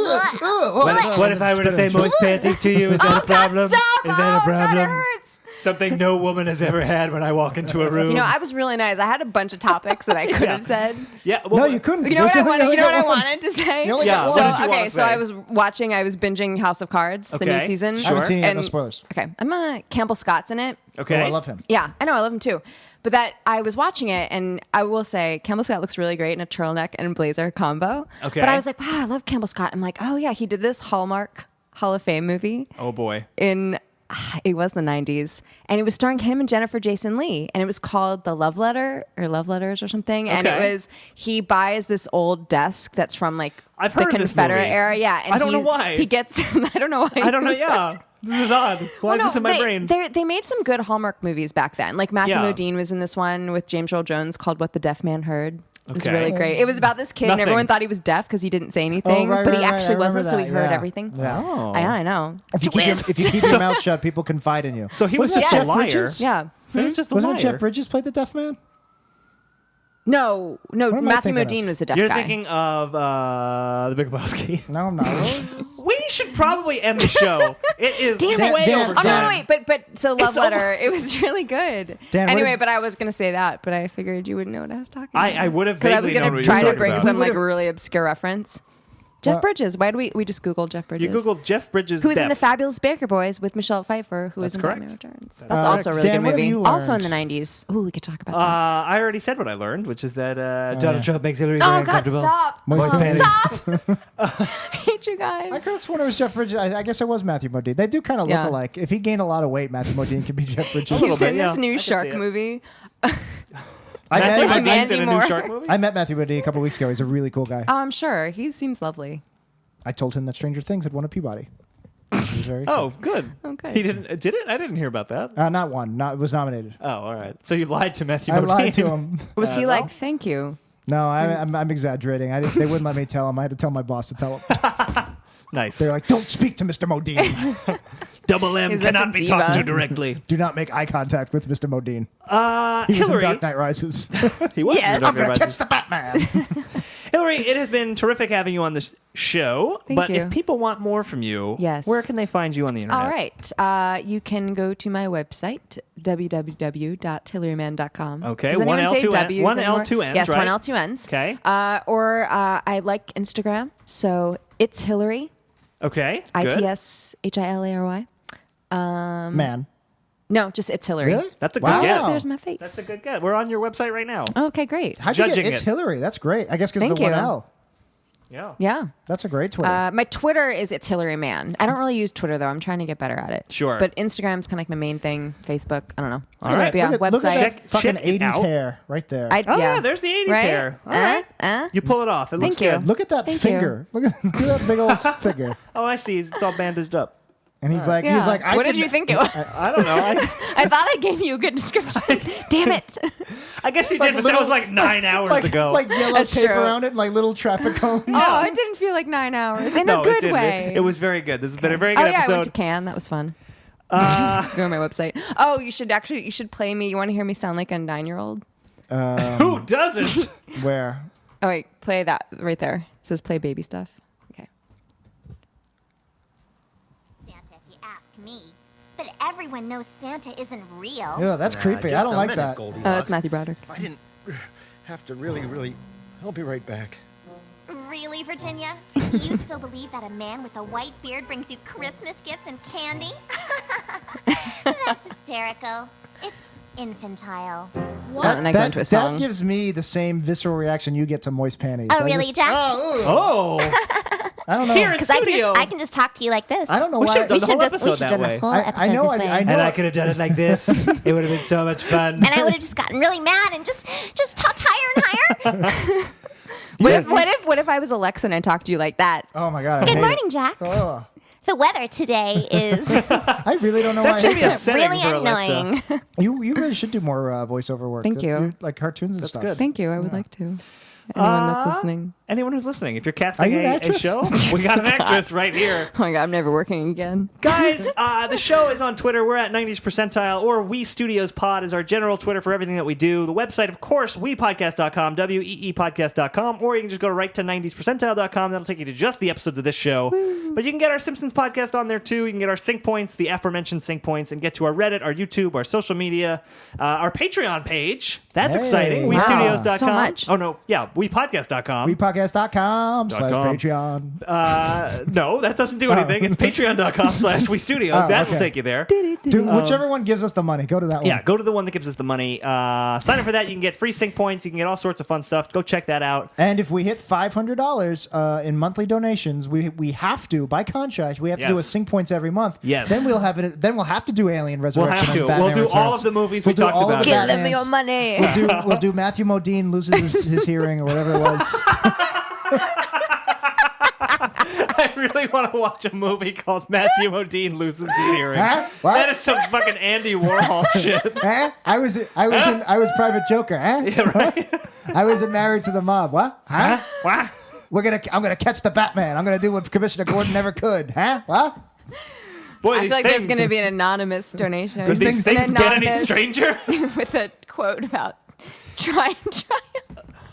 What if I were to say moist panties to you? Is that a problem? Stop! Is that a Oh, God, it problem? hurts. Something no woman has ever had when I walk into a room. You know, I was really nice. I had a bunch of topics that I could have said. yeah. No, Well, you couldn't. You know what I wanted? You know what I want? wanted to say? You only Yeah. got What one. did you wanna So say? I was binging House of Cards, the new Okay. season. I haven't seen it yet. No And- spoilers. Okay, Campbell Scott's in it. Okay. Oh, I love him. Yeah, I know, I love him too. But that I was watching it, and I will say Campbell Scott looks really great in a turtleneck and blazer combo. Okay. But I was like, wow, I love Campbell Scott. I'm like, oh yeah, he did this Hallmark Hall of Fame movie Oh boy. in it was the 90s, and it was starring him and Jennifer Jason Leigh, and it was called The Love Letter or Love Letters or something. And it Okay. was he buys this old desk that's from like I've the heard of this Confederate movie. era. Yeah, and I don't know why. he gets. I don't know why. I don't know. Yeah. This is odd. Why is this in my brain? They made some good Hallmark movies back then. Like Matthew Yeah. Modine was in this one with James Earl Jones called What the Deaf Man Heard. It was Okay. really great. It was about this kid, Nothing. and everyone thought he was deaf because he didn't say anything, right, but he right, right. actually I remember wasn't. So he that, heard yeah. everything. Yeah. Oh. I know. If you keep your mouth shut, people confide in you. So he Wasn't was just it a Jeff liar. Bridges? Yeah. So he was just a Wasn't liar. it Jeff Bridges played the deaf man? No, am I Matthew thinking Modine of? was a deaf You're guy. thinking of The Big Lebowski. No, I'm not. We should probably end the show. It is Damn it. way Dan- over Oh time. no, wait, but so Love It's Letter, over. it was really good. Dan, what anyway, did- but I was gonna say that, but I figured you wouldn't know what I was talking about. I would have because I was vaguely known gonna what you try were to talking bring about. some We like would've- really obscure reference. Jeff Bridges. Why do we just Googled Jeff Bridges? You Googled Jeff Bridges, who is in deaf. The Fabulous Baker Boys with Michelle Pfeiffer, who is in correct. Batman Returns. That's also a really Dan, good what have movie. you Also in learned? the 90s. Ooh, we could talk about that. I already said what I learned, which is that Donald Trump makes Hillary very Oh God, uncomfortable. stop! Moist Oh, panties. stop! I hate you guys. I could have sworn it was Jeff Bridges. I guess it was Matthew Modine. They do kind of look Yeah. alike. If he gained a lot of weight, Matthew Modine could be Jeff Bridges. little He's bit, in yeah. this new I can see shark it. movie. Matthew I- Modine's Mandy in a new Moore. shark movie? I met Matthew Modine a couple weeks ago. He's a really cool guy. Oh, I'm sure. He seems lovely. I told him that Stranger Things had won a Peabody. He was very Oh, good. Okay. He didn't. Did it? I didn't hear about that. not one. It was nominated. Oh, all right. So you lied to Matthew I Modine. lied to him. Was he well. like, thank you? No, I'm exaggerating. They wouldn't let me tell him. I had to tell my boss to tell him. Nice. They're like, don't speak to Mr. Modine. Double M He's such cannot a be talked to diva. directly. Do not make eye contact with Mr. Modine. He was in Hillary. Dark Knight Rises. He was. Yes. in Dark I'm Knight going to Rises. catch the Batman. Hillary, it has been terrific having you on this show. Thank but you. if people want more from you, Yes. where can they find you on the internet? All right. You can go to my website, www.hillarymann.com. Okay, Does one anyone L, say two N- W's one L, anymore? two N's, Yes, right? one L, two N's. Okay. Or I like Instagram. So it's Hilary, Okay. Good. ITSHILARY. Man. No, just it's Hilary. Really? That's a good Wow. get. There's my face. That's a good get. We're on your website right now. Okay, great. How'd you Judging get It's it. Hillary? That's great. I guess because Thank the one you. L. Yeah. Yeah. That's a great Twitter. My Twitter is it's Hilary Mann. I don't really use Twitter though. I'm trying to get better at it. Sure. But Instagram's kind of like my main thing. Facebook, I don't know. All right. But yeah, look at website. that fucking Check it 80s out. hair right there. Oh, yeah, there's the 80s Right? hair. All right. You pull it off. It looks Thank you. good. Look at that Thank finger. Look at that big old finger. Oh, I see. It's all bandaged up. And he's like, Yeah. I what did could- you think it was? I don't know. I thought I gave you a good description. Damn it. I guess you Like did, but that little- was like 9 hours like, ago. like yellow That's tape true. around it and like little traffic cones. Oh, it didn't feel like 9 hours. In no, a good it didn't. way. It was very good. This has been a very good Oh, yeah, episode. I went to Cannes. That was fun. Go on my website. Oh, you should play me. You want to hear me sound like a 9-year-old? Who doesn't? Where? Oh, wait. Play that right there. It says play baby stuff. Okay. Santa, if you ask me. But everyone knows Santa isn't real. Yeah, that's creepy. Just I don't a like minute, that. Goldilocks. Oh, that's Matthew Broderick. If I didn't have to really, I'll be right back. Really, Virginia? You still believe that a man with a white beard brings you Christmas gifts and candy? That's hysterical. It's infantile. And I go into a song. That gives me the same visceral reaction you get to moist panties. Oh, I really, just- Jack? Oh. I don't know. Here in Because studio. I can just talk to you like this. I don't know We why. should have done the whole we episode should that done way. the whole I episode know, this way. I know. And I could have done it like this. It would have been so much fun. And I would have just gotten really mad and just talked higher and higher. What if I was Alexa and I talked to you like that? Oh my god. I Good hate morning, it. Jack. Oh, The weather today is I really don't know That why. should I be hate a that. setting really for Alexa. annoying. You really should do more voiceover work. Thank you. You're like cartoons and stuff. good. Thank you. I would like to. Anyone that's listening. Anyone who's listening, if you're Are casting you an a actress? show, we got an actress right here. Oh my God, I'm never working again. Guys, the show is on Twitter. We're at 90s Percentile, or We Studios Pod is our general Twitter for everything that we do. The website, of course, WePodcast.com, WEEPodcast.com, or you can just go right to 90spercentile.com. That'll take you to just the episodes of this show. But you can get our Simpsons podcast on there, too. You can get our sync points, the aforementioned sync points, and get to our Reddit, our YouTube, our social media, our Patreon page. That's Hey, exciting. wow. WeStudios.com. So much. Oh, no. Yeah, WePodcast.com. WePodcast.com/Patreon. No, that doesn't do anything. It's patreon.com/WeStudios. Oh, That will okay. take you there. Dude, whichever one gives us the money, go to that one. Yeah, go to the one that gives us the money. Sign up for that. You can get free sync points. You can get all sorts of fun stuff. Go check that out. And if we hit $500 in monthly donations, we have to, by contract, we have to do a Yes. sync points every month. Yes. Then we'll have it. Then we'll have to do Alien We'll Resurrection. have to. and Batman We'll do all Returns. of the movies We'll we do talked all of about. the Give Batmans. them Batmans. your money. We'll do Matthew Modine loses his hearing or whatever it was. I really want to watch a movie called Matthew Modine Loses His Hearing. Huh? What? That is some fucking Andy Warhol shit. Huh? I was Private Joker. Huh? Yeah, right? I wasn't married to the mob. What? Huh? What? I'm gonna catch the Batman. I'm gonna do what Commissioner Gordon never could. Huh? What? Boy, I these feel like things, there's going to be an anonymous donation. These these things things An get any anonymous- stranger? with a quote about try.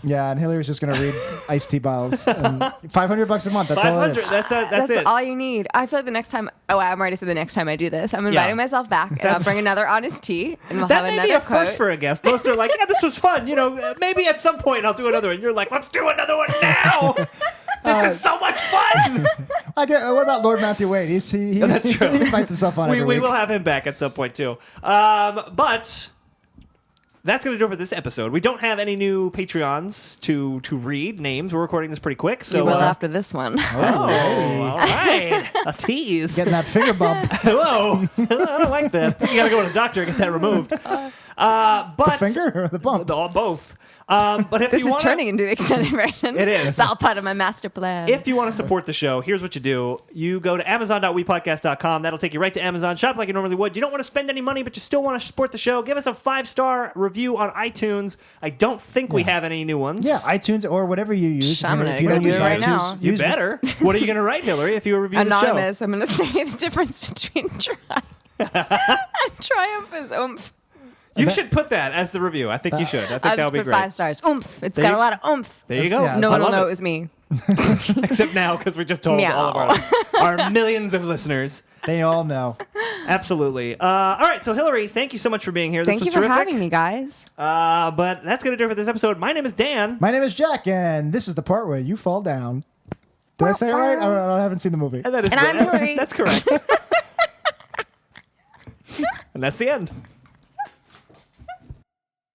Yeah, and Hillary's just gonna read iced tea bottles. And $500 a month. That's all it 500. is. That's it. all you need. I feel like the next time. Oh, I'm already said the next time I do this, I'm inviting myself back, and I'll bring another honest tea, and we'll That have may be another a quote. first for a guest. Most are like, yeah, this was fun. You know, maybe at some point I'll do another one. You're like, let's do another one now. This is so much fun. What about Lord Matthew Wade? That's true. He invites himself on every We week. will have him back at some point too. But that's going to do it for this episode. We don't have any new Patreons to read names. We're recording this pretty quick. So We will after this one. Oh, all right. A tease. Getting that finger bump. Whoa. I don't like that. You got to go to the doctor and get that removed. But The finger or the bump? Both. But if This you is wanna, turning into the extended version. It is. It's all part of my master plan. If you want to support the show, here's what you do. You go to amazon.wepodcast.com. That'll take you right to Amazon. Shop like you normally would. You don't want to spend any money, but you still want to support the show. Give us a 5-star review on iTunes. I don't think we have any new ones. Yeah, iTunes or whatever you use. I'm And gonna if you go don't do use it right iTunes, now. You use- better. What are you going to write, Hillary, if you review Anonymous. the I'm going to say the difference between triumph is oomph. show? You should put that as the review. I think you should. I think I'll that just would be put great. 5 stars. Oomph. It's There got you- a lot of oomph. There you go. Yeah, No I one will love know it. it was me. Except now, because we just told Meow. all of our millions of listeners. They all know. Absolutely. All right, so Hillary, thank you so much for being here. Thank this you was for terrific. having me, guys. But that's going to do it for this episode. My name is Dan. My name is Jack, and this is the part where you fall down. Did I say it right? I haven't seen the movie. And that is And I'm Hillary. That's correct. And that's the end.